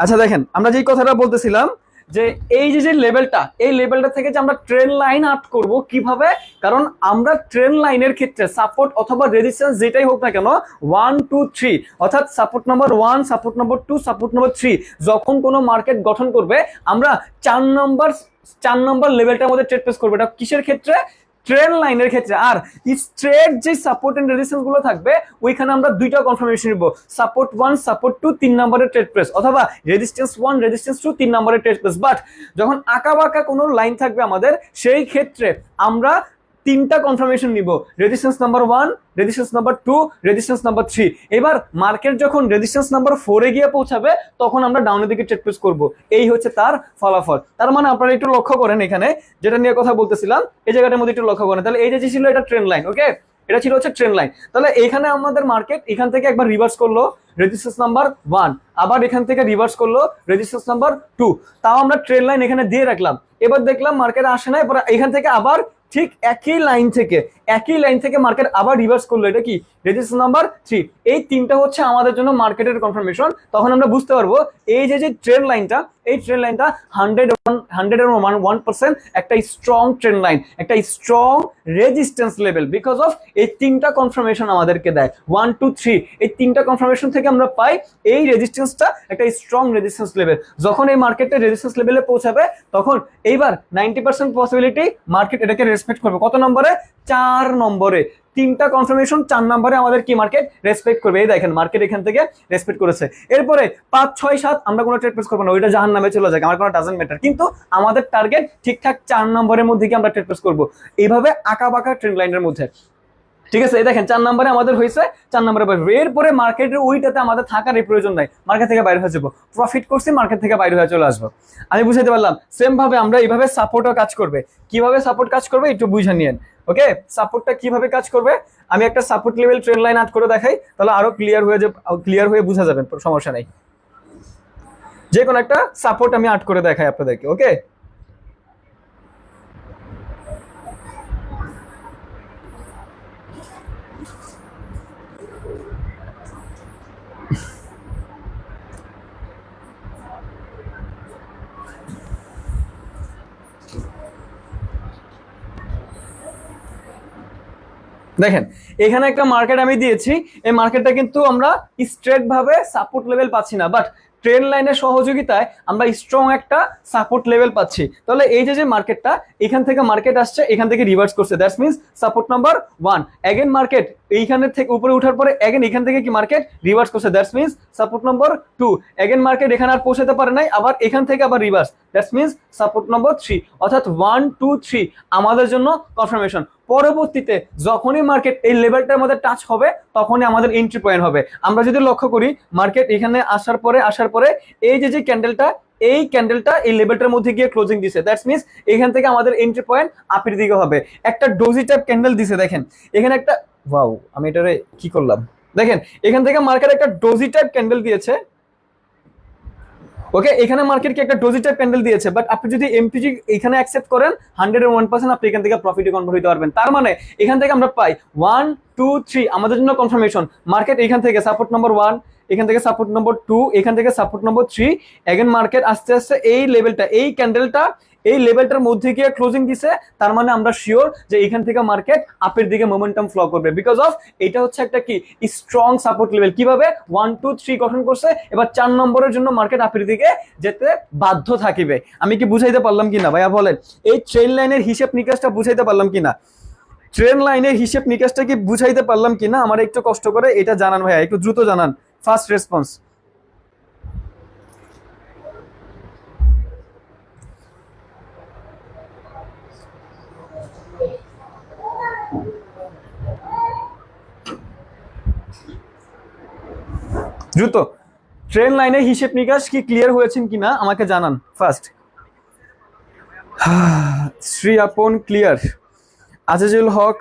আচ্ছা দেখেন, আমরা যেই কথাটা বলতেছিলাম যে এই যে লেভেলটা, এই লেভেলটা থেকে যে আমরা ট্রেন লাইন আর্ট করব কিভাবে, কারণ আমরা ট্রেন লাইনের ক্ষেত্রে সাপোর্ট অথবা রেজিস্ট্যান্স যেটাই হোক না কেন 1 2 3 অর্থাৎ support number 1, support number 2, support number 3 যখন কোনো মার্কেট গঠন করবে আমরা 4 নম্বর লেভেলটার মধ্যে ট্রেড প্লেস করবো। এটা কিসের ক্ষেত্রে? ট্রেন লাইনের ক্ষেত্রে। আর স্ট্রেট যে সাপোর্ট এন্ড রেজিস্ট্যান্স গুলো থাকবে ওইখানে আমরা দুইটা কনফার্মেশন নিব, সাপোর্ট 1, সাপোর্ট 2, 3 নম্বরের ট্রেড প্রেস, অথবা রেজিস্ট্যান্স 1, রেজিস্ট্যান্স 2, 3 নম্বরের ট্রেড প্রেস। বাট যখন আঁকা বাঁকা কোনো লাইন থাকবে আমাদের, সেই ক্ষেত্রে আমরা তিনটা কনফার্মেশন নিব, resistance number 1, resistance number 2, resistance number 3। এবার মার্কেট যখন রেজিস্ট্যান্স নাম্বার 4 এ গিয়ে পৌঁছাবে তখন আমরা ডাউনের দিকে ট্রেড প্লেস করব। এই হচ্ছে তার ফলাফল। তার মানে আপনারা একটু লক্ষ্য করেন, এখানে যেটা নিয়ে কথা বলতেছিলাম এই জায়গাটার মধ্যে একটু লক্ষ্য করেন। তাহলে এই যে ছিল এটা ট্রেন্ড লাইন, ওকে, এটা ছিল হচ্ছে ট্রেন্ড লাইন। তাহলে এখানে আমাদের মার্কেট এখান থেকে একবার রিভার্স করলো রেজিস্ট্যান্স নাম্বার 1, আবার এখান থেকে রিভার্স করলো রেজিস্ট্যান্স নাম্বার 2, তাও আমরা ট্রেন্ড লাইন এখানে দিয়ে রাখলাম। এবার দেখলাম মার্কেট আসে না, এবার এখান থেকে আবার ঠিক একই লাইন থেকে মার্কেট আবার রিভার্স করলো, এটা কি রেজিস্ট্যান্স নাম্বার 3। এই তিনটা হচ্ছে আমাদের জন্য মার্কেটের কনফার্মেশন। তখন আমরা বুঝতে পারবো এই যে ট্রেন্ড লাইনটা, এই ট্রেন্ড লাইনটা 101% একটা স্ট্রং ট্রেন্ড লাইন, একটা strong resistance level, because of এই তিনটা কনফার্মেশন আমাদেরকে দেয় 1 2 3। এই তিনটা কনফার্মেশন থেকে আমরা পাই এই রেজিস্ট্যান্সটা একটা স্ট্রং রেজিস্ট্যান্স লেভেল। যখন এই মার্কেটে রেজিস্ট্যান্স লেভেলে পৌঁছাবে তখন এইবার 90% পসিবিলিটি মার্কেট এটাকে রেসপেক্ট করবে। কত নম্বরে? 4 নম্বরে। তিনটা কনফার্মেশন 4 নম্বরে আমাদের কি মার্কেট রেসপেক্ট করবে। এই দেখেন মার্কেট এখান থেকে রেসপেক্ট করেছে। এরপরে 5 6 7 আমরা কোনো ট্রেড প্লেস করবো না, ওইটা জাহান্নামে চলে যায়, আমার কোনো ডাজন্ট ম্যাটার। কিন্তু আমাদের টার্গেট ঠিকঠাক 4 নম্বরের মধ্যে কি আমরা ট্রেড প্লেস করবো, এইভাবে আঁকা বাঁকা ট্রেন্ড লাইনের মধ্যে, ঠিক আছে? এই দেখেন 4 নম্বরে আমাদের হয়েছে, 4 নম্বরে এরপরে মার্কেটের ওইটাতে আমাদের থাকার এই প্রয়োজন নাই, মার্কেট থেকে বাইরে হয়ে যাবো, প্রফিট করছি মার্কেট থেকে বাইরে হয়ে চলে আসবো। আমি বুঝাইতে পারলাম? সেম ভাবে আমরা এইভাবে সাপোর্টও কাজ করবে। কিভাবে সাপোর্ট কাজ করবে একটু বুঝে নিয়েন। ওকে, সাপোর্টটা কিভাবে কাজ করবে আমি একটা support level trend line art করে দেখাই, তাহলে আরো ক্লিয়ার হয়ে বোঝা যাবেন, সমস্যা নাই। যে কোনো একটা সাপোর্ট আমি আর্ট করে দেখাই আপনাদেরকে। ওকে, দেখেন এখানে একটা মার্কেট আমি দিয়েছি, এই মার্কেটটা কিন্তু আমরা স্ট্রেট ভাবে সাপোর্ট লেভেল পাচ্ছি না, বাট ট্রেন্ড লাইনের সহযোগিতায় আমরা স্ট্রং একটা সাপোর্ট লেভেল পাচ্ছি। তাহলে এই যে মার্কেটটা এখান থেকে মার্কেট আসছে, এখান থেকে রিভার্স করছে, that's means support number 1। Again market এইখানে থেকে উপরে ওঠার পরে এগেন এখান থেকে কি মার্কেট রিভার্স করছে, that's means support number 2। Again market এখানে আর পৌঁছাতে পারে নাই, আবার এখান থেকে আবার reverse, that's means support number 3। অর্থাৎ 1 2 3 আমাদের জন্য কনফার্মেশন। পরবর্তীতে যখনই মার্কেট এই লেভেলটার মধ্যে টাচ হবে তখনই আমাদের এন্ট্রি পয়েন্ট হবে। আমরা যদি লক্ষ্য করি মার্কেট এখানে আসার পরে এই যে ক্যান্ডেলটা, এই ক্যান্ডেলটা এই লেভেলটার মধ্যে গিয়ে ক্লোজিং দিছে, দ্যাটস মিন্স এখান থেকে আমাদের এন্ট্রি পয়েন্ট আপের দিকে হবে। একটা ডোজি টাইপ ক্যান্ডেল দিছে, দেখেন এখানে একটা, ওয়াও আমি এটারে কি করলাম, দেখেন এখান থেকে মার্কেট একটা ডোজি টাইপ ক্যান্ডেল দিয়েছে। ওকে, এখানে মার্কেট কি একটা ডোজি টাইপ ক্যান্ডেল দিয়েছে, বাট আপনি যদি এমপিজি এখানে অ্যাকসেপ্ট করেন 101% আপনি এখান থেকে প্রফিটে কনভার্ট হতে পারবেন। তার মানে এখান থেকে আমরা পাই 1 2 3 আমাদের জন্য কনফার্মেশন। মার্কেট এখান থেকে সাপোর্ট নাম্বার 1, এখান থেকে সাপোর্ট নাম্বার 2, এখান থেকে সাপোর্ট নাম্বার 3। এগেন মার্কেট আস্তে আস্তে এই লেভেলটা, এই ক্যান্ডেলটা এই লেভেলটার মধ্যে গিয়ে ক্লোজিং দিছে। তার মানে আমরা শিওর যে এখান থেকে মার্কেট আপের দিকে মোমেন্টাম ফ্লো করবে, বিকজ অফ এটা হচ্ছে একটা কি স্ট্রং সাপোর্ট লেভেল। কিভাবে 1 2 3 গঠন করছে, এবার 4 নম্বরের জন্য মার্কেট আপের দিকে যেতে বাধ্য থাকিবে। আমি কি বুঝাইতে পারলাম কিনা ভাইয়া বলেন? এই ট্রেন লাইনের হিসাব নিকাশটা বুঝাইতে পারলাম কিনা? ট্রেন লাইনের হিসাব নিকাশটা কি বুঝাইতে পারলাম কিনা আমার একটু কষ্ট করে এটা জানান ভাইয়া, একটু দ্রুত জানান, ফার্স্ট রেসপন্স। দ্রুত ট্রেন লাইনের হিসেব নিকাশ কি ক্লিয়ার হয়েছেন কিনা আমাকে জানান ফার্স্ট। শ্রী আপন ক্লিয়ার। আজিজুল হক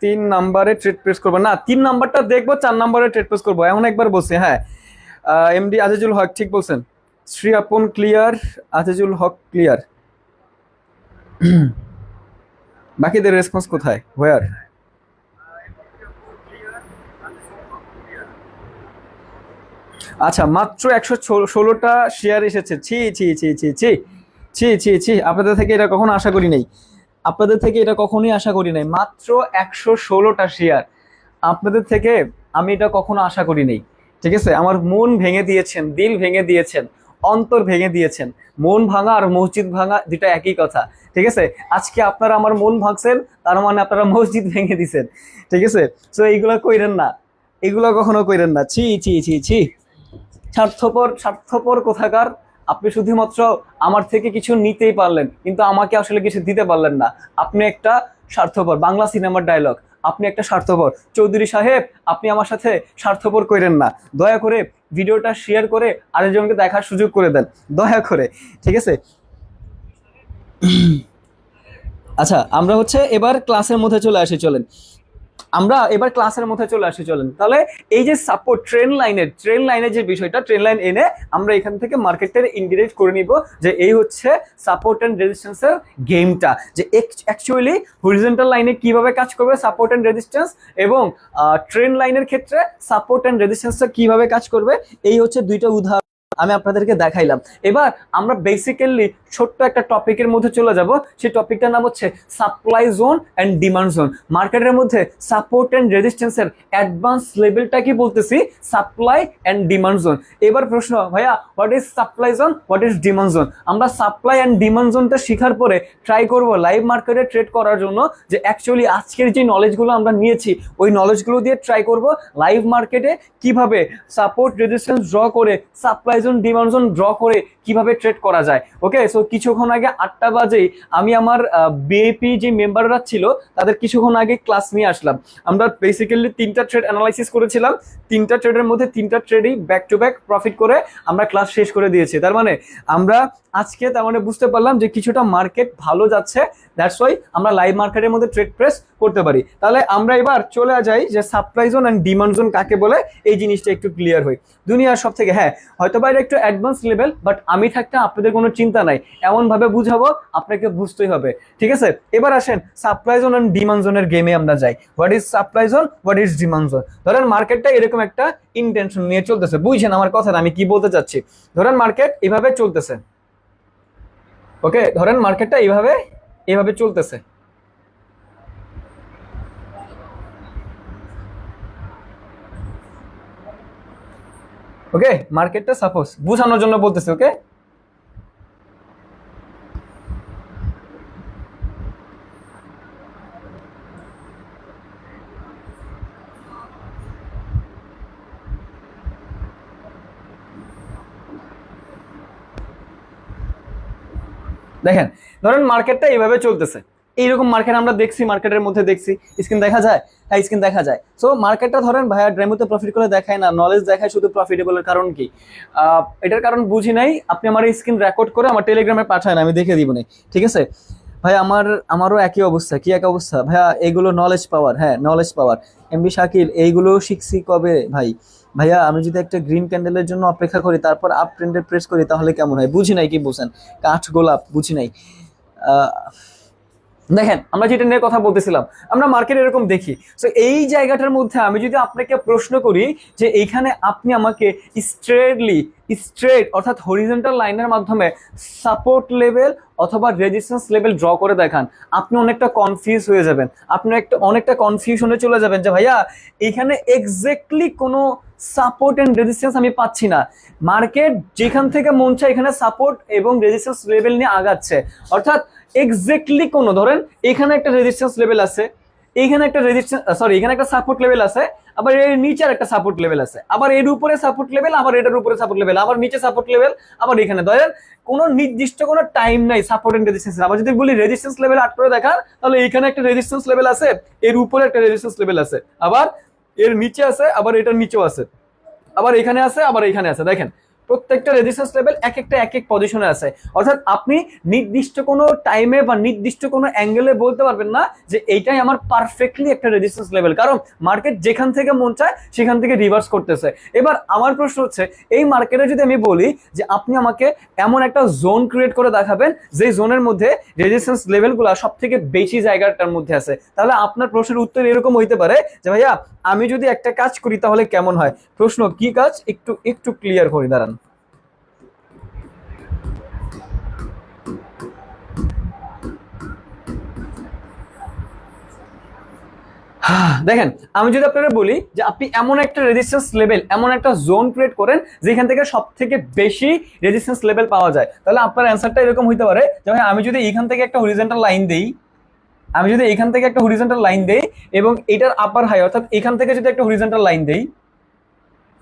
3 নাম্বারে ট্রেড প্রেস করবো না, 3 নাম্বারটা দেখবো, 4 নাম্বারে ট্রেড প্রেস করবো এমন একবার বলছি। হ্যাঁ এমডি আজিজুল হক ঠিক বলছেন। শ্রী আপন ক্লিয়ার, আজিজুল হক ক্লিয়ার। বাকিদের রেসপন্স কোথায়, হোয়ার? আচ্ছা মাত্র 116টা শেয়ার এসেছে। ছি ছি ছি ছি ছি ছি ছি ছি, আপনাদের থেকে এটা কখনো আশা করি নাই, আপনাদের থেকে এটা কখনোই আশা করি নাই। মাত্র 116টা শেয়ার, আপনাদের থেকে আমি এটা কখনো আশা করি নাই। ঠিক আছে, আমার মন ভেঙে দিয়েছেন, দিল ভেঙে দিয়েছেন, অন্তর ভেঙে দিয়েছেন। মন ভাঙা আর মসজিদ ভাঙা দুটা একই কথা। ঠিক আছে, আজকে আপনারা আমার মন ভাঙছেন, তার মানে আপনারা মসজিদ ভেঙে দিছেন। ঠিক আছে, তো এইগুলা কইরেন না, এগুলা কখনো কইরেন না। ছি ছি ছি ছি, স্বার্থপর স্বার্থপর কোথাকার। আপনি শুধুমাত্র আমার থেকে কিছু নিতেই পারলেন, কিন্তু আমাকে আসলে কিছু দিতে পারলেন না। আপনি একটা স্বার্থপর, বাংলা সিনেমার ডায়লগ, আপনি একটা স্বার্থপর। চৌধুরী সাহেব, আপনি আমার সাথে স্বার্থপর কইরেন না। দয়া করে ভিডিওটা শেয়ার করে আরেকজনকে দেখার সুযোগ করে দেন, দয়া করে। ঠিক আছে, আচ্ছা আমরা হচ্ছে এবার ক্লাসের মধ্যে চলে আসি, চলেন আমরা এবার ক্লাসের মধ্যে চলে আসি, চলেন। তাহলে এই যে সাপোর্ট ট্রেন লাইনের যে বিষয়টা, ট্রেন লাইন এনে আমরা এখান থেকে মার্কেটের ইন্ডিরেক্ট করে নিব যে এই হচ্ছে সাপোর্ট এন্ড রেজিস্ট্যান্সের গেমটা, যে অ্যাকচুয়ালি হরিজন্টাল লাইনে কিভাবে কাজ করবে সাপোর্ট এন্ড রেজিস্ট্যান্স, এবং ট্রেন লাইনের ক্ষেত্রে সাপোর্ট এন্ড রেজিস্ট্যান্সটা কিভাবে কাজ করবে, এই হচ্ছে দুইটা উদাহরণ আমি আপনাদেরকে দেখাইলাম। এবার আমরা বেসিক্যালি ছোট্ট একটা টপিকের মধ্যে চলে যাব। সেই টপিকটার নাম হচ্ছে supply zone and demand zone. মার্কেটের মধ্যে সাপোর্ট অ্যান্ড রেজিস্ট্যান্সের অ্যাডভান্স লেভেলটা কি বলতেছি, সাপ্লাই অ্যান্ড ডিমান্ড জোন। এবার প্রশ্ন, ভাইয়া what is supply zone, what is demand zone? আমরা সাপ্লাই অ্যান্ড ডিমান্ড জোনটা শেখার পরে ট্রাই করব লাইভ মার্কেটে ট্রেড করার জন্য, যে অ্যাকচুয়ালি আজকের যে নলেজগুলো আমরা নিয়েছি ওই নলেজগুলো দিয়ে ট্রাই করব লাইভ মার্কেটে কিভাবে সাপোর্ট রেজিস্ট্যান্স ড্র করে, supply zone demand zone draw করে কিভাবে ট্রেড করা যায়। ওকে, সো কিছুক্ষণ আগে 8টা বাজেই আমি আমার বিএপি যে মেম্বাররা ছিল তাদের কিছুক্ষণ আগে ক্লাস নিয়ে আসলাম। আমরা বেসিক্যালি 3টা ট্রেড অ্যানালাইসিস করেছিলাম, 3টা ট্রেডের মধ্যে 3টা ট্রেডই ব্যাক টু ব্যাক প্রফিট করে আমরা ক্লাস শেষ করে দিয়েছি। তার মানে আমরা আজকে তার মানে বুঝতে পারলাম যে কিছুটা মার্কেট ভালো যাচ্ছে, দ্যাটস ওয়াই আমরা লাইভ মার্কেটের মধ্যে ট্রেড প্রেস করতে পারি। তাহলে আমরা এবার চলে যাই যে supply zone and demand zone কাকে বলে, এই জিনিসটা একটু ক্লিয়ার হই। দুনিয়ার সব থেকে, হ্যাঁ হয়তো বা এটা একটু অ্যাডভান্স লেভেল, বাট আমি থাকতে আপনাদের কোনো চিন্তা নাই, এমন ভাবে বুঝাবো আপনাকে বুঝতেই হবে। ঠিক আছে, এবার আসেন সাপ্লাই জোন অ্যান্ড ডিমান্ড জোনের গেমে আমরা যাই। What is supply zone, what is demand zone? ধরেন মার্কেটটা এরকম একটা ইন্টেনশন নিয়ে চলতেছে, বুঝছেন আমার কথা আমি কি বলতে চাচ্ছি? ধরেন মার্কেট এভাবে চলতেছে, ওকে, ধরেন মার্কেটটা এইভাবে এভাবে চলতেছে। ওকে, মার্কেটটা সাপোজ বোঝানোর জন্য বলতেছে। ওকে, দেখেন ধরেন মার্কেটটা এইভাবে চলতেছে, এইরকম মার্কেট আমরা দেখছি, মার্কেটের মধ্যে দেখছি। স্ক্রিন দেখা যায়? হ্যাঁ স্ক্রিন দেখা যায়। সো মার্কেটটা ধরেন ভাইয়া ড্রেমোতে প্রফিট করে দেখায় না, নলেজ দেখায় শুধু প্রফিটেবলের কারণ কি? এটার কারণ বুঝি নাই, আপনি আমার স্ক্রিন রেকর্ড করে আমার টেলিগ্রামে পাঠায় না, আমি দেখে দিব না। ঠিক আছে ভাই, আমারও একই অবস্থা। কি এক অবস্থা ভাইয়া? এগুলো নলেজ পাওয়ার, হ্যাঁ নলেজ পাওয়ার। এমবি শাকিল, এইগুলো শিখছি কবে ভাই? ভাইয়া আমি যদি একটা গ্রিন ক্যান্ডেলের জন্য অপেক্ষা করি তারপর আপ ট্রেন্ডে প্রেস করি তাহলে কেমন হয়? বুঝি নাই, কি বুঝেন? কাঠ গোলাপ বুঝি নাই। দেখেন আমরা যেটা নিয়ে কথা বলতেছিলাম, আমরা মার্কেট এরকম দেখি। তো এই জায়গাটার মধ্যে আমি যদি আপনাকে প্রশ্ন করি যে এইখানে আপনি আমাকে স্ট্রেট অর্থাৎ হরিজন্টাল লাইনের মাধ্যমে সাপোর্ট লেভেল অথবা রেজিস্ট্যান্স লেভেল ড্র করে দেখান, আপনি অনেকটা কনফিউজ হয়ে যাবেন, আপনি অনেকটা কনফিউশনে চলে যাবেন যে ভাইয়া এইখানে এক্স্যাক্টলি কোনো সাপোর্ট এন্ড রেজিস্ট্যান্স আমি পাচ্ছি না। মার্কেট যেখান থেকে মন চায় এখানে সাপোর্ট এবং রেজিস্ট্যান্স লেভেল নিয়ে আগাচ্ছে, অর্থাৎ এক্স্যাক্টলি কোনো, ধরেন এখানে একটা রেজিস্ট্যান্স লেভেল আছে, এইখানে একটা এখানে একটা সাপোর্ট লেভেল আছে, আবার এর নিচে একটা সাপোর্ট লেভেল আছে, আবার এর উপরে সাপোর্ট লেভেল, আবার এটার উপরে সাপোর্ট লেভেল, আবার নিচে সাপোর্ট লেভেল, আবার এখানে ধরেন কোনো নির্দিষ্ট কোনো টাইম নাই সাপোর্ট এন্ড রেজিস্ট্যান্স। আবার যদি বলি রেজিস্ট্যান্স লেভেল আট করে দেখার, তাহলে এখানে একটা রেজিস্ট্যান্স লেভেল আছে, এর উপরে একটা রেজিস্ট্যান্স লেভেল আছে, আবার এর নিচে আছে, আবার এটার নিচেও আছে, আবার এখানে আছে, আবার এখানে আছে। দেখেন প্রত্যেকটা রেজিস্ট্যান্স লেভেল এক এক পজিশনে আছে। অর্থাৎ আপনি নির্দিষ্ট কোনো টাইমে বা নির্দিষ্ট কোনো অ্যাঙ্গেলে বলতে পারবেন না যে এইটাই আমার পারফেক্টলি একটা রেজিস্ট্যান্স লেভেল, কারণ মার্কেট যেখান থেকে মন চায় সেখান থেকে রিভার্স করতেছে। এবার আমার প্রশ্ন হচ্ছে, এই মার্কেটে যদি আমি বলি যে আপনি আমাকে এমন একটা জোন ক্রিয়েট করে দেখাবেন যে জোনের মধ্যে রেজিস্ট্যান্স লেভেলগুলো সব থেকে বেশি জায়গাটার মধ্যে আছে, তাহলে আপনার প্রশ্নের উত্তর এরকম হইতে পারে যে ভাইয়া আমি যদি একটা কাজ করি তাহলে কেমন হয়। প্রশ্ন কি কাজ, একটু একটু ক্লিয়ার করে দাঁড়ান। দেখেন আমি যদি আপনারা বলি যে আপনি এমন একটা রেজিস্ট্যান্স লেভেল, এমন একটা জোন ক্রিয়েট করেন যেখান থেকে সব থেকে বেশি রেজিস্ট্যান্স লেভেল পাওয়া যায়, তাহলে আপনার অ্যান্সারটা এরকম হইতে পারে যে ভাই আমি যদি এখান থেকে একটা হরিজন্টাল লাইন দেই, আমি যদি এখান থেকে একটা হরিজন্টাল লাইন দেই এবং এটার আপার হাই অর্থাৎ এখান থেকে যদি একটা হরিজন্টাল লাইন দেই,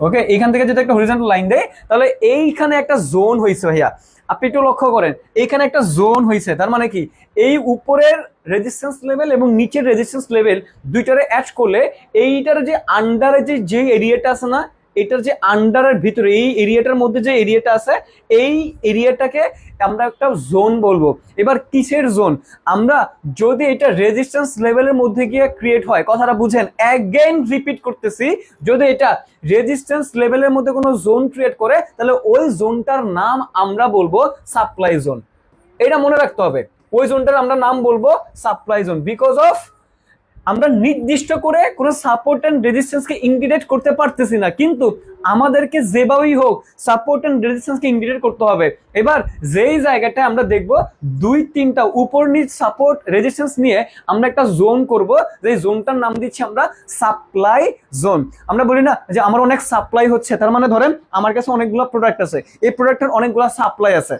ওকে, এখান থেকে যদি একটা হরিজন্টাল লাইন দেয় তাহলে এইখানে একটা জোন হয়েছে ভাইয়া। আপনি একটু লক্ষ্য করেন এইখানে একটা জোন হয়েছে, তার মানে কি এই উপরের রেজিস্ট্যান্স লেভেল এবং নিচের রেজিস্ট্যান্স লেভেল দুইটারে অ্যাড করলে এইটার যে আন্ডারে যে এরিয়াটা আছে না, এটার যে আন্ডারের ভিতরে এই এরিয়াটার মধ্যে যে এরিয়াটা আছে এই এরিয়াটাকে আমরা একটা জোন বলবো। এবার কিসের জোন, আমরা যদি এটা রেজিস্ট্যান্স লেভেলের মধ্যে গিয়ে ক্রিয়েট হয়, কথাটা বুঝেন, অ্যাগেন রিপিট করতেছি, যদি এটা রেজিস্ট্যান্স লেভেলের মধ্যে কোনো জোন ক্রিয়েট করে তাহলে ওই জোনটার নাম আমরা বলবো সাপ্লাই জোন। এটা মনে রাখতে হবে, ওই জোনটার আমরা নাম বলবো সাপ্লাই জোন, বিকজ অফ আমরা নির্দিষ্ট করে কোনো সাপোর্ট এন্ড রেজিস্ট্যান্সকে ইন্টিগ্রেট করতে পারতেছি না, কিন্তু আমাদেরকে যেভাবেই হোক সাপোর্ট এন্ড রেজিস্ট্যান্সকে ইন্টিগ্রেট করতে হবে। এবার যেই জায়গাটা আমরা দেখব দুই তিনটা উপর নিচ সাপোর্ট রেজিস্ট্যান্স নিয়ে আমরা একটা জোন করব, যে জোনটার নাম দিচ্ছি আমরা সাপ্লাই জোন। আমরা বলি না যে আমার অনেক সাপ্লাই হচ্ছে, তার মানে ধরেন আমার কাছে অনেকগুলো প্রোডাক্ট আছে, এই প্রোডাক্টের অনেকগুলো সাপ্লাই আছে।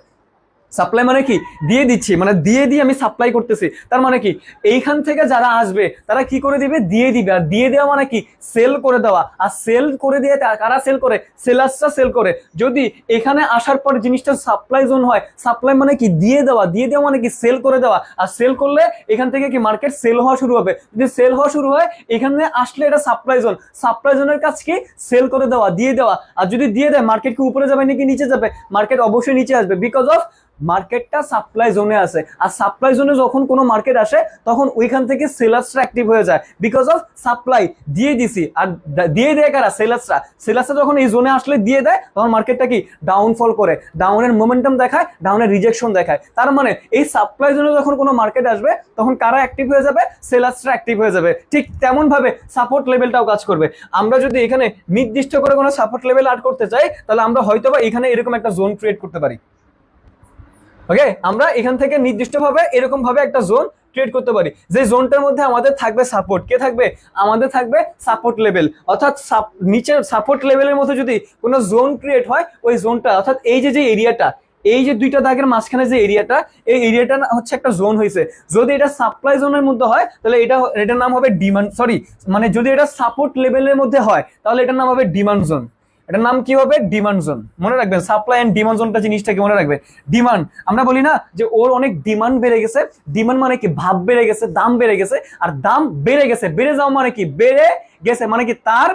সাপ্লাই মানে কি, দিয়ে দিচ্ছি, মানে দিয়ে দিয়ে আমি সাপ্লাই করতেছি, তার মানে কি এইখান থেকে যারা আসবে তারা কি করে দিবে, দিয়ে দিবে। আর দিয়ে দেওয়া মানে কি, সেল করে দেওয়া। আর সেল করে দিয়ে কারা সেল করে, সেলার্সরা সেল করে। যদি এখানে আসার পর জিনিসটা সাপ্লাই জোন হয়, সাপ্লাই মানে কি দিয়ে দেওয়া, দিয়ে দেওয়া মানে কি সেল করে দেওয়া। আর সেল করলে এখান থেকে কি মার্কেট সেল হওয়া শুরু হবে, যদি সেল হওয়া শুরু হয় এখানে আসলে এটা সাপ্লাই জোন। সাপ্লাই জোনের কাজ কি, সেল করে দেওয়া, দিয়ে দেওয়া। আর যদি দিয়ে দেয় মার্কেট কি উপরে যাবে নাকি নিচে যাবে, মার্কেট অবশ্যই নিচে আসবে, বিকজ অফ মার্কেটটা সাপ্লাই জোনে আছে। আর সাপ্লাই জোনে যখন কোনো মার্কেট আসে তখন ওইখান থেকে সেলার্সরা অ্যাক্টিভ হয়ে যায়, বিকজ অফ সাপ্লাই দিয়ে দিছি। আর দিয়ে দেয় কারা, সেলার্সরা। সেলার্সরা যখন এই জোনে আসলে দিয়ে দেয় তখন মার্কেটটা কি ডাউনফল করে, ডাউনের মোমেন্টাম দেখায়, ডাউনের রিজেকশন দেখায়। তার মানে এই সাপ্লাই জোনে যখন কোনো মার্কেট আসবে তখন কারা অ্যাক্টিভ হয়ে যাবে, সেলার্সরা অ্যাক্টিভ হয়ে যাবে। ঠিক তেমন ভাবে সাপোর্ট লেভেলটাও কাজ করবে। আমরা যদি এখানে নির্দিষ্ট করে কোনো সাপোর্ট লেভেল অ্যাড করতে চাই তাহলে আমরা হয়তোবা এখানে এরকম একটা জোন ক্রিয়েট করতে পারি। ওকে, আমরা এখান থেকে নির্দিষ্টভাবে এরকম ভাবে একটা জোন ক্রিয়েট করতে পারি, যে জোনটার মধ্যে আমাদের থাকবে সাপোর্ট। কে থাকবে, আমাদের থাকবে সাপোর্ট লেভেল। অর্থাৎ নিচের সাপোর্ট লেভেলের মধ্যে যদি কোনো জোন ক্রিয়েট হয়, ওই জোনটা অর্থাৎ এই যে এরিয়াটা, এই যে দুইটা দাগের মাঝখানে যে এরিয়াটা, এই এরিয়াটা হচ্ছে একটা জোন হয়েছে। যদি এটা সাপ্লাই জোনের মধ্যে হয় তাহলে এটার নাম হবে ডিমান্ড, সরি মানে যদি এটা সাপোর্ট লেভেলের মধ্যে হয় তাহলে এটার নাম হবে ডিমান্ড জোন। এটার নাম কি হবে, ডিমান্ড জোন। মনে রাখবেন সাপ্লাই এন্ড ডিমান্ড জোনটা জিনিসটাকে মনে রাখবেন। ডিমান্ড, আমরা বলি না যে ওর অনেক ডিমান্ড বেড়ে গেছে, ডিমান্ড মানে কি ভাব বেড়ে গেছে, দাম বেড়ে গেছে। আর দাম বেড়ে গেছে, বেড়ে যাওয়া মানে কি, বেড়ে গেছে মানে কি তার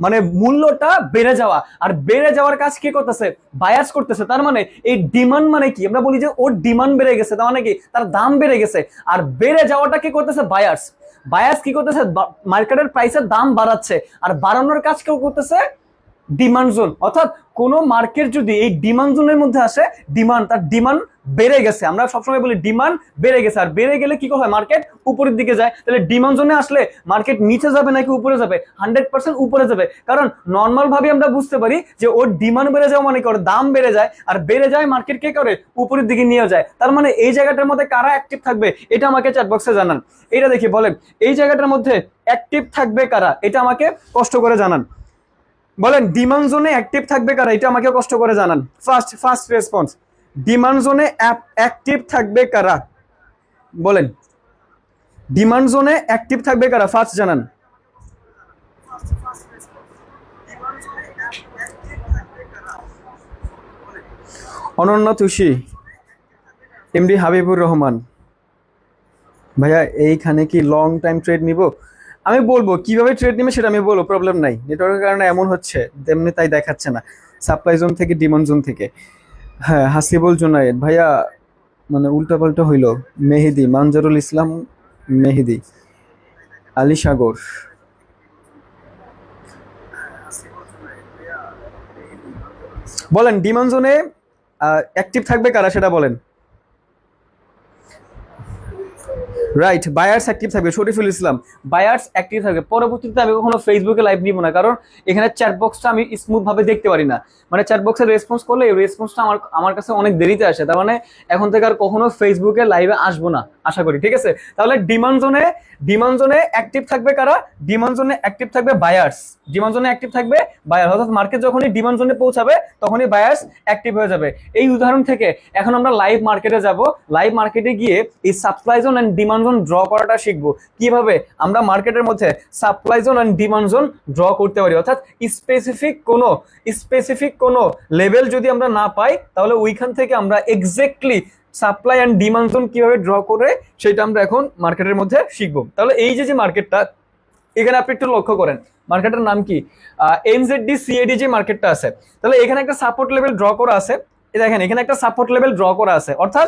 মানে মূল্যটা বেড়ে যাওয়া। আর বেড়ে যাওয়ার কাজ কি করতেছে, বায়াস করতেছে। তার মানে এই ডিমান্ড মানে কি, আমরা বলি যে ওর ডিমান্ড বেড়ে গেছে, তার মানে কি তার দাম বেড়ে গেছে। আর বেড়ে যাওয়াটা কি করতেছে, বায়াস। বায়াস কি করতেছে, মার্কেটের প্রাইসের দাম বাড়াচ্ছে। আর বাড়ানোর কাজ কেউ করতেছে ডিমান্ড জোন। অর্থাৎ কোন মার্কেট যদি এই ডিমান্ড জোনের মধ্যে আসে, ডিমান্ড, তার ডিমান্ড বেড়ে গেছে, আমরা সবসময় বলি ডিমান্ড বেড়ে গেছে। আর বেড়ে গেলে কি হয়, মার্কেট উপরের দিকে যায়। তাহলে ডিমান্ড জোনে আসলে মার্কেট নিচে যাবে নাকি উপরে যাবে, 100% উপরে যাবে। কারণ নর্মাল ভাবে আমরা বুঝতে পারি যে ওর ডিমান্ড বেড়ে যাওয়া মানে কি ওর দাম বেড়ে যায়, আর বেড়ে যায় মার্কেট কে করে উপরের দিকে নিয়ে যায়। তার মানে এই জায়গাটার মধ্যে কারা অ্যাক্টিভ থাকবে এটা আমাকে চ্যাট বক্সে জানান। এটা দেখি বলেন, এই জায়গাটার মধ্যে অ্যাক্টিভ থাকবে কারা, এটা আমাকে কষ্ট করে জানান। বলেন ডিমান্ড জোনে অ্যাক্টিভ থাকবে কারা, এটা আমাকে কষ্ট করে জানান। ফার্স্ট রেসপন্স, ডিমান্ড জোনে অ্যাক্টিভ থাকবে কারা, বলেন ডিমান্ড জোনে অ্যাক্টিভ থাকবে কারা, ফার্স্ট জানান। অনন্য তুষি, এমডি হাবিবুর রহমান। ভাইয়া এইখানে কি লং টাইম ট্রেড নিব? আমি বলবো কিভাবে ট্রেড নেবে সেটা আমি বলবো, প্রবলেম নাই। নেটওয়ার্কের কারণে এমন হচ্ছে, তেমনি তাই দেখাচ্ছে না সাপ্লাই জোন থেকে ডিমান্ড জোন থেকে। হ্যাঁ, হাসিবুল জুনায়েদ ভাইয়া, মানে উল্টাপাল্টা হইলো। মেহেদি, মানজারুল ইসলাম মেহেদি, আলী সাগর। বলেন ডিমান্ড জোনে অ্যাক্টিভ থাকবে কারা সেটা বলেন। রাইট, বায়ার্স অ্যাক্টিভ থাকবে, শরীফুল ইসলাম। বায়ার্স অ্যাক্টিভ থাকবে। পরবর্তীতে আমি কখনো ফেসবুকে লাইভ নিব না, কারণ এখানে চ্যাট বক্সটা আমি স্মুথ ভাবে দেখতে পারি না। মানে চ্যাট বক্সে রেসপন্স করলে এই রেসপন্সটা আমার আমার কাছে অনেক দেরিতে আসে। তার মানে এখন থেকে আর কখনো ফেসবুকে লাইভে আসবো না আশা করি, ঠিক আছে? তাহলে ডিমান্ড জোনে অ্যাক্টিভ থাকবে কারা? ডিমান্ড জোনে অ্যাক্টিভ থাকবে বায়ার্স। ডিমান্ড জোনে অ্যাক্টিভ থাকবে বায়ার্স, অর্থাৎ মার্কেট যখনই ডিমান্ড জোনে পৌঁছাবে তখনই বায়ার্স অ্যাক্টিভ হয়ে যাবে। এই উদাহরণ থেকে এখন আমরা লাইভ মার্কেটে যাব। লাইভ মার্কেটে গিয়ে এই supply zone and demand zone draw করাটা শিখবো, কিভাবে আমরা মার্কেটের মধ্যে supply zone and demand zone draw করতে পারি। অর্থাৎ স্পেসিফিক কোনো লেভেল যদি আমরা না পাই, তাহলে ওইখান থেকে আমরা exactly supply and demand zone কিভাবে ড্র করে সেটা আমরা এখন মার্কেটের মধ্যে শিখবো। তাহলে এই যে মার্কেটটা, এখানে আপনি একটু লক্ষ্য করেন, মার্কেটের নাম কি? এনজেডি সিএডি যে মার্কেটটা আছে, তাহলে এখানে একটা সাপোর্ট লেভেল ড্র করা আছে। দেখেন এখানে একটা সাপোর্ট লেভেল ড্র করা আছে, অর্থাৎ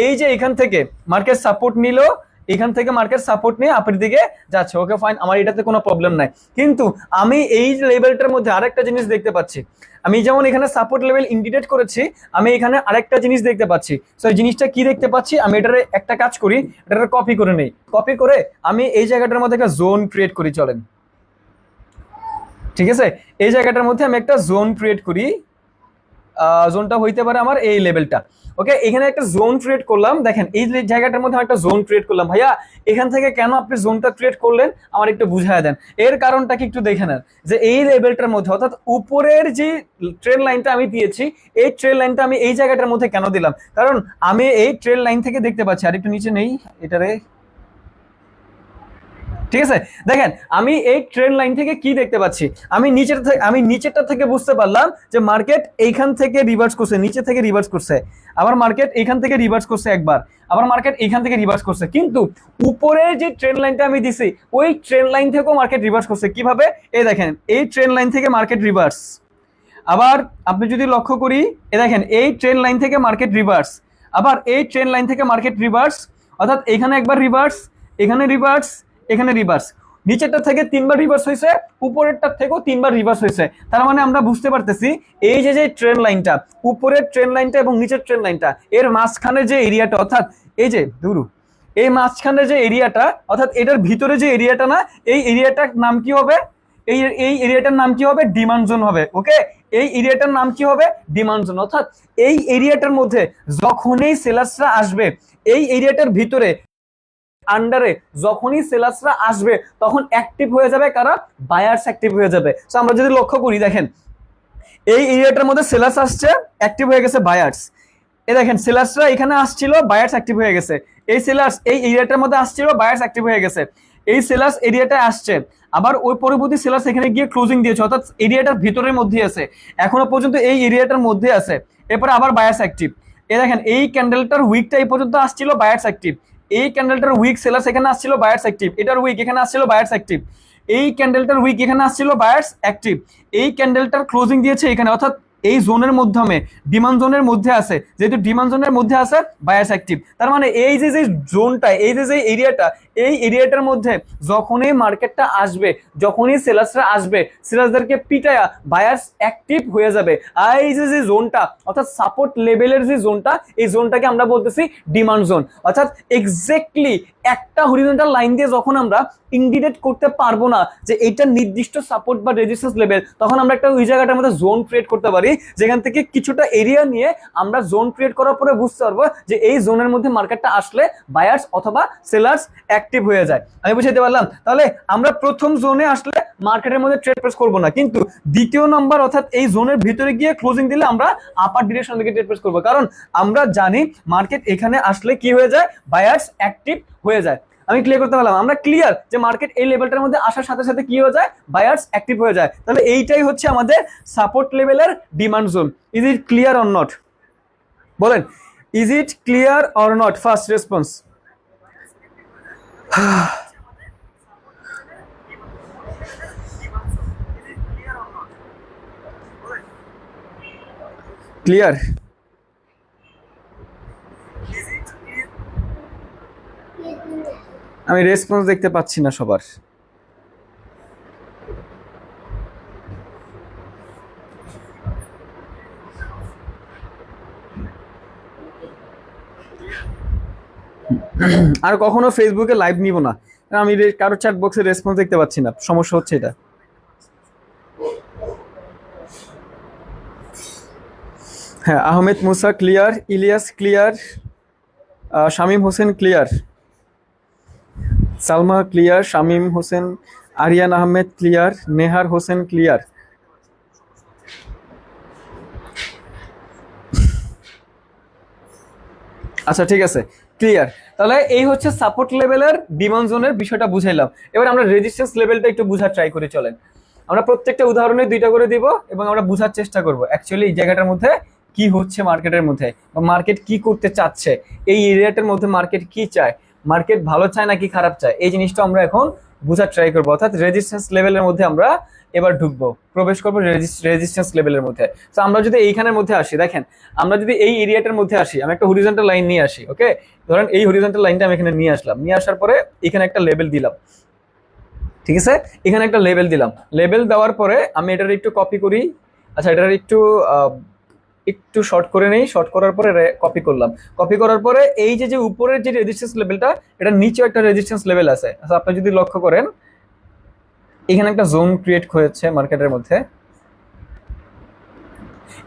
এই যে এখান থেকে মার্কেট সাপোর্ট নিল, এখান থেকে মার্কেট সাপোর্ট নিয়ে আপের দিকে যাচ্ছে। ওকে ফাইন, আমার এটাতে কোনো প্রবলেম নাই। কিন্তু আমি এই লেভেলটার মধ্যে আরেকটা জিনিস দেখতে পাচ্ছি। আমি যেমন এখানে সাপোর্ট লেভেল ইন্ডিকেট করেছি, আমি এখানে আরেকটা জিনিস দেখতে পাচ্ছি। সো এই জিনিসটা কি দেখতে পাচ্ছি, আমি এটার একটা কাজ করি, এটার কপি করে নেই। কপি করে আমি এই জায়গাটার মধ্যে একটা জোন ক্রিয়েট করি, চলেন। ঠিক আছে, এই জায়গাটার মধ্যে আমি একটা জোন ক্রিয়েট করি। জোনটা হইতে পারে আমার এই লেভেলটা। ওকে, এখানে একটা জোন ক্রিয়েট করলাম। দেখেন এই জায়গাটার মধ্যে একটা জোন ক্রিয়েট করলাম। ভাইয়া এখান থেকে কেন আপনি জোনটা ক্রিয়েট করলেন আমার একটু বুঝায় দেন। এর কারণটা কি একটু দেখে নেন, যে এই লেভেলটার মধ্যে অর্থাৎ উপরের যে ট্রেন লাইনটা আমি দিয়েছি, এই ট্রেন লাইনটা আমি এই জায়গাটার মধ্যে কেন দিলাম? কারণ আমি এই ট্রেন লাইন থেকে দেখতে পাচ্ছি, আর একটু নিচে নেই এটারে, ঠিক আছে? দেখেন আমি এই ট্রেন লাইন থেকে কি দেখতে পাচ্ছি, আমি নিচেরটা থেকে বুঝতে পারলাম যে মার্কেট এইখান থেকে রিভার্স করছে, নিচে থেকে রিভার্স করছে, আবার মার্কেট এইখান থেকে রিভার্স করছে একবার, আবার মার্কেট এইখান থেকে রিভার্স করছে। কিন্তু উপরের যে ট্রেন লাইনটা আমি দিছি, ওই ট্রেন লাইন থেকেও মার্কেট রিভার্স করছে। কিভাবে? এই দেখেন এই ট্রেন লাইন থেকে মার্কেট রিভার্স, আবার আপনি যদি লক্ষ্য করি, দেখেন এই ট্রেন লাইন থেকে মার্কেট রিভার্স, আবার এই ট্রেন লাইন থেকে মার্কেট রিভার্স, অর্থাৎ এখানে একবার রিভার্স, এখানে রিভার্স, এখানে রিভার্স। নিচেরটা থেকে 3বার রিভার্স হয়েছে, উপরেরটার থেকেও 3বার রিভার্স হয়েছে। তার মানে আমরা বুঝতে পারতেছি এই যে ট্রেন লাইনটা, উপরের ট্রেন লাইনটা এবং নিচের ট্রেন লাইনটা, এর মাঝখানে যে এরিয়াটা, অর্থাৎ এই যে দুরু, এই মাঝখানে যে এরিয়াটা, অর্থাৎ এটার ভিতরে যে এরিয়াটা না, এই এরিয়াটার নাম কি হবে? এই এরিয়াটার নাম কি হবে? ডিমান্ড জোন হবে। ওকে, এই এরিয়াটার নাম কি হবে? Demand zone. অর্থাৎ এই এরিয়াটার মধ্যে যখনই সেলার্সরা আসবে, এই এরিয়াটার ভিতরে আন্ডারে যখনই সেলার্সরা আসবে, তখন অ্যাক্টিভ হয়ে যাবে কারা? বায়ার্স অ্যাক্টিভ হয়ে যাবে। সো আমরা যদি লক্ষ্য করি, দেখেন এই এরিয়াটার মধ্যে সেলার্স আসছে, অ্যাক্টিভ হয়ে গেছে বায়ার্স। এই দেখেন সেলার্সরা এখানে আসছিল, বায়ার্স অ্যাক্টিভ হয়ে গেছে। এই সেলার্স এই এরিয়াটার মধ্যে আসছিল, বায়ার্স অ্যাক্টিভ হয়ে গেছে। এই সেলার্স এরিয়াটায় আসছে, আবার ওই পরবর্তী সেলার্স এখানে গিয়ে ক্লোজিং দিয়েছে, অর্থাৎ এরিয়াটার ভিতরের মধ্যে আছে, এখনো পর্যন্ত এই এরিয়াটার মধ্যে আছে। এরপরে আবার বায়ার্স অ্যাক্টিভ। এই দেখেন এই ক্যান্ডেলটার উইকটা এই পর্যন্ত আসছিল, বায়ার্স অ্যাক্টিভ। এই ক্যান্ডেলটার উইক সেলার্স এখানে আসছিল, বায়ার্স অ্যাক্টিভ। এটার উইক এখানে আসছিল, বায়ার্স অ্যাক্টিভ। এই ক্যান্ডেলটার উইক এখানে আসছিল, বায়ার্স অ্যাক্টিভ। এই ক্যান্ডেলটার ক্লোজিং দিয়েছে এখানে, অর্থাৎ এই জোনের মাধ্যমে ডিমান্ড জোনের মধ্যে আছে, যেহেতু ডিমান্ড জোনের মধ্যে আছে বায়ার্স অ্যাক্টিভ। তার মানে এই যে জোনটা, এই যে এরিয়াটা, এই এরিয়াটার মধ্যে যখনই মার্কেটটা আসবে, যখনই সেলার্সরা আসবে, সেলার্সদেরকে পিটায়া বায়ার্স অ্যাক্টিভ হয়ে যাবে। আর এই যে জোনটা, অর্থাৎ সাপোর্ট লেভেলের যে জোনটা, এই জোনটাকে আমরা বলতেছি ডিমান্ড জোন। অর্থাৎ এক্স্যাক্টলি একটা হরিজন্টাল লাইন দিয়ে যখন আমরা ইন্ডিকেট করতে পারবো না যে এইটা নির্দিষ্ট সাপোর্ট বা রেজিস্ট্যান্স লেভেল, তখন আমরা একটা ওই জায়গাটার মধ্যে জোন ক্রিয়েট করতে পারি, যেখান থেকে কিছুটা এরিয়া নিয়ে আমরা জোন ক্রিয়েট করার পরে বুঝতে পারবো যে এই জোনের মধ্যে মার্কেটটা আসলে বায়ার্স অথবা সেলার্স অ্যাক্টিভ হয়ে যায়। আমি বুঝাতে পারলাম? তাহলে আমরা প্রথম জোনে আসলে মার্কেটের মধ্যে ট্রেড প্রেস করবো না, কিন্তু দ্বিতীয় নাম্বার অর্থাৎ এই জোনের ভিতরে গিয়ে ক্লোজিং দিলে আমরা আপার ডিরেকশন দিকে ট্রেড প্রেস করবো, কারণ আমরা জানি মার্কেট এখানে আসলে কি হয়ে যায়? বায়ার্স অ্যাক্টিভ হয়ে যায়। আমি ক্লিয়ার করতে পারলাম? আমরা ক্লিয়ার যে মার্কেট এই লেভেলটার মধ্যে আসার সাথে সাথে কি হয়ে যায়? বায়ার্স অ্যাক্টিভ হয়ে যায়। তাহলে এইটাই হচ্ছে আমাদের সাপোর্ট লেভেলের demand zone. Is it clear or not? বলেন, is it clear or not? First response. Clear? আমি রেসপন্স দেখতে পাচ্ছি না সবার। আর কখনো ফেসবুকে লাইভ নিব না, আমি কারো চ্যাট বক্সে রেসপন্স দেখতে পাচ্ছি না, সমস্যা হচ্ছে এটা। হ্যাঁ, Ahmed Musa clear, Ilias clear, Shamim Hossain clear, Salma clear, Shamim Hossain, Ariyan Ahmed clear, Nehar Hossain clear. আচ্ছা ঠিক আছে, ক্লিয়ার। তাহলে এই হচ্ছে সাপোর্ট লেভেলের ডিমান্ড জোনের বিষয়টা বুঝাইলাম। এবার আমরা রেজিস্ট্যান্স লেভেলটা একটু বোঝার ট্রাই করে চলেন। আমরা প্রত্যেকটা উদাহরণে 2টা করে দিব এবং আমরা বোঝার চেষ্টা করব অ্যাকচুয়ালি এই জায়গাটার মধ্যে কি হচ্ছে মার্কেটের মধ্যে, বা মার্কেট কি করতে চাচ্ছে, এই এরিয়াটার মধ্যে মার্কেট কি চায়, মার্কেট ভালো চায় নাকি খারাপ চায়, এই জিনিসটা আমরা এখন বোঝার ট্রাই করবো। অর্থাৎ রেজিস্ট্যান্স লেভেলের মধ্যে আমরা এবার ঢুকবো, প্রবেশ করবো রেজিস্ট্যান্স লেভেলের মধ্যে। তো আমরা যদি এইখানের মধ্যে আসি, দেখেন আমরা যদি এই এরিয়াটার মধ্যে আসি, আমি একটা হরিজন্টাল লাইন নিয়ে আসি, ওকে, ধরেন এই হরিজন্টাল লাইনটা আমি এখানে নিয়ে আসলাম, নিয়ে আসার পরে এখানে একটা লেভেল দিলাম, ঠিক আছে, এখানে একটা লেভেল দিলাম, লেভেল দেওয়ার পরে আমি এটার একটু কপি করি, আচ্ছা এটার একটু একটু শর্ট করে নেই, শর্ট করার পরে কপি করলাম, কপি করার পরে এই যে উপরের যে রেজিস্ট্যান্স লেভেলটা, এটা নিচেও একটা রেজিস্ট্যান্স লেভেল আছে। আচ্ছা আপনি যদি লক্ষ্য করেন এখানে একটা জোন ক্রিয়েট হয়েছে মার্কেটের মধ্যে,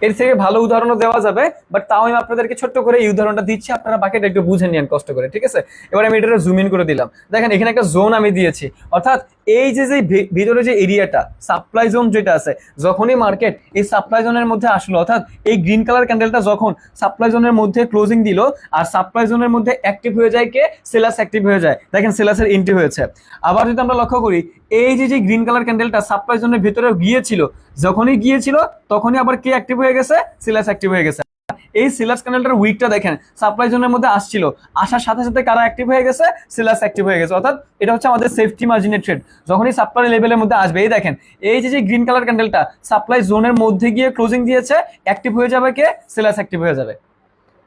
এর থেকে ভালো উদাহরণও দেওয়া যাবে, বাট তাও আমি আপনাদেরকে ছোট্ট করে এই উদাহরণটা দিচ্ছি, আপনারা বাকিটা একটু বুঝে নিন কষ্ট করে, ঠিক আছে। এবার আমি এটা জুম ইন করে দিলাম, দেখেন এখানে একটা জোন আমি দিয়েছি, অর্থাৎ এই যে ভিতরে যে এরিয়াটা সাপ্লাই জোন যেটা আছে, যখনই মার্কেট এই সাপ্লাই জোনের মধ্যে আসলো, অর্থাৎ এই গ্রিন কালার ক্যান্ডেলটা যখন সাপ্লাই জোনের মধ্যে ক্লোজিং দিল, আর সাপ্লাই জোনের মধ্যে অ্যাক্টিভ হয়ে যায় কে, সেলার্স অ্যাক্টিভ হয়ে যায়, দেখেন সেলার্সের এন্ট্রি হয়েছে। আবার যদি আমরা লক্ষ্য করি এই যে গ্রিন কালার ক্যান্ডেলটা সাপ্লাই জোনের ভিতরে গিয়েছিল, যখনই গিয়েছিল তখনই আবার কে অ্যাক্টিভ হয়ে গেছে, সেলার্স অ্যাক্টিভ হয়ে গেছে। এই সেলার্স ক্যান্ডেলটার উইকটা দেখেন, সাপ্লাই জোনের মধ্যে আসছিল, আসার সাথে সাথে কারা অ্যাক্টিভ হয়ে গেছে, সেলার্স অ্যাক্টিভ হয়ে গেছে। অর্থাৎ এটা হচ্ছে আমাদের সেফটি মার্জিনের ট্রেড, যখনই সাপ্লাই লেভেলের মধ্যে আসবে, এই দেখেন এই যে গ্রিন কালার ক্যান্ডেলটা সাপ্লাই জোনের মধ্যে গিয়ে ক্লোজিং দিয়েছে, অ্যাক্টিভ হয়ে যাবে কে, সেলার্স অ্যাক্টিভ হয়ে যাবে।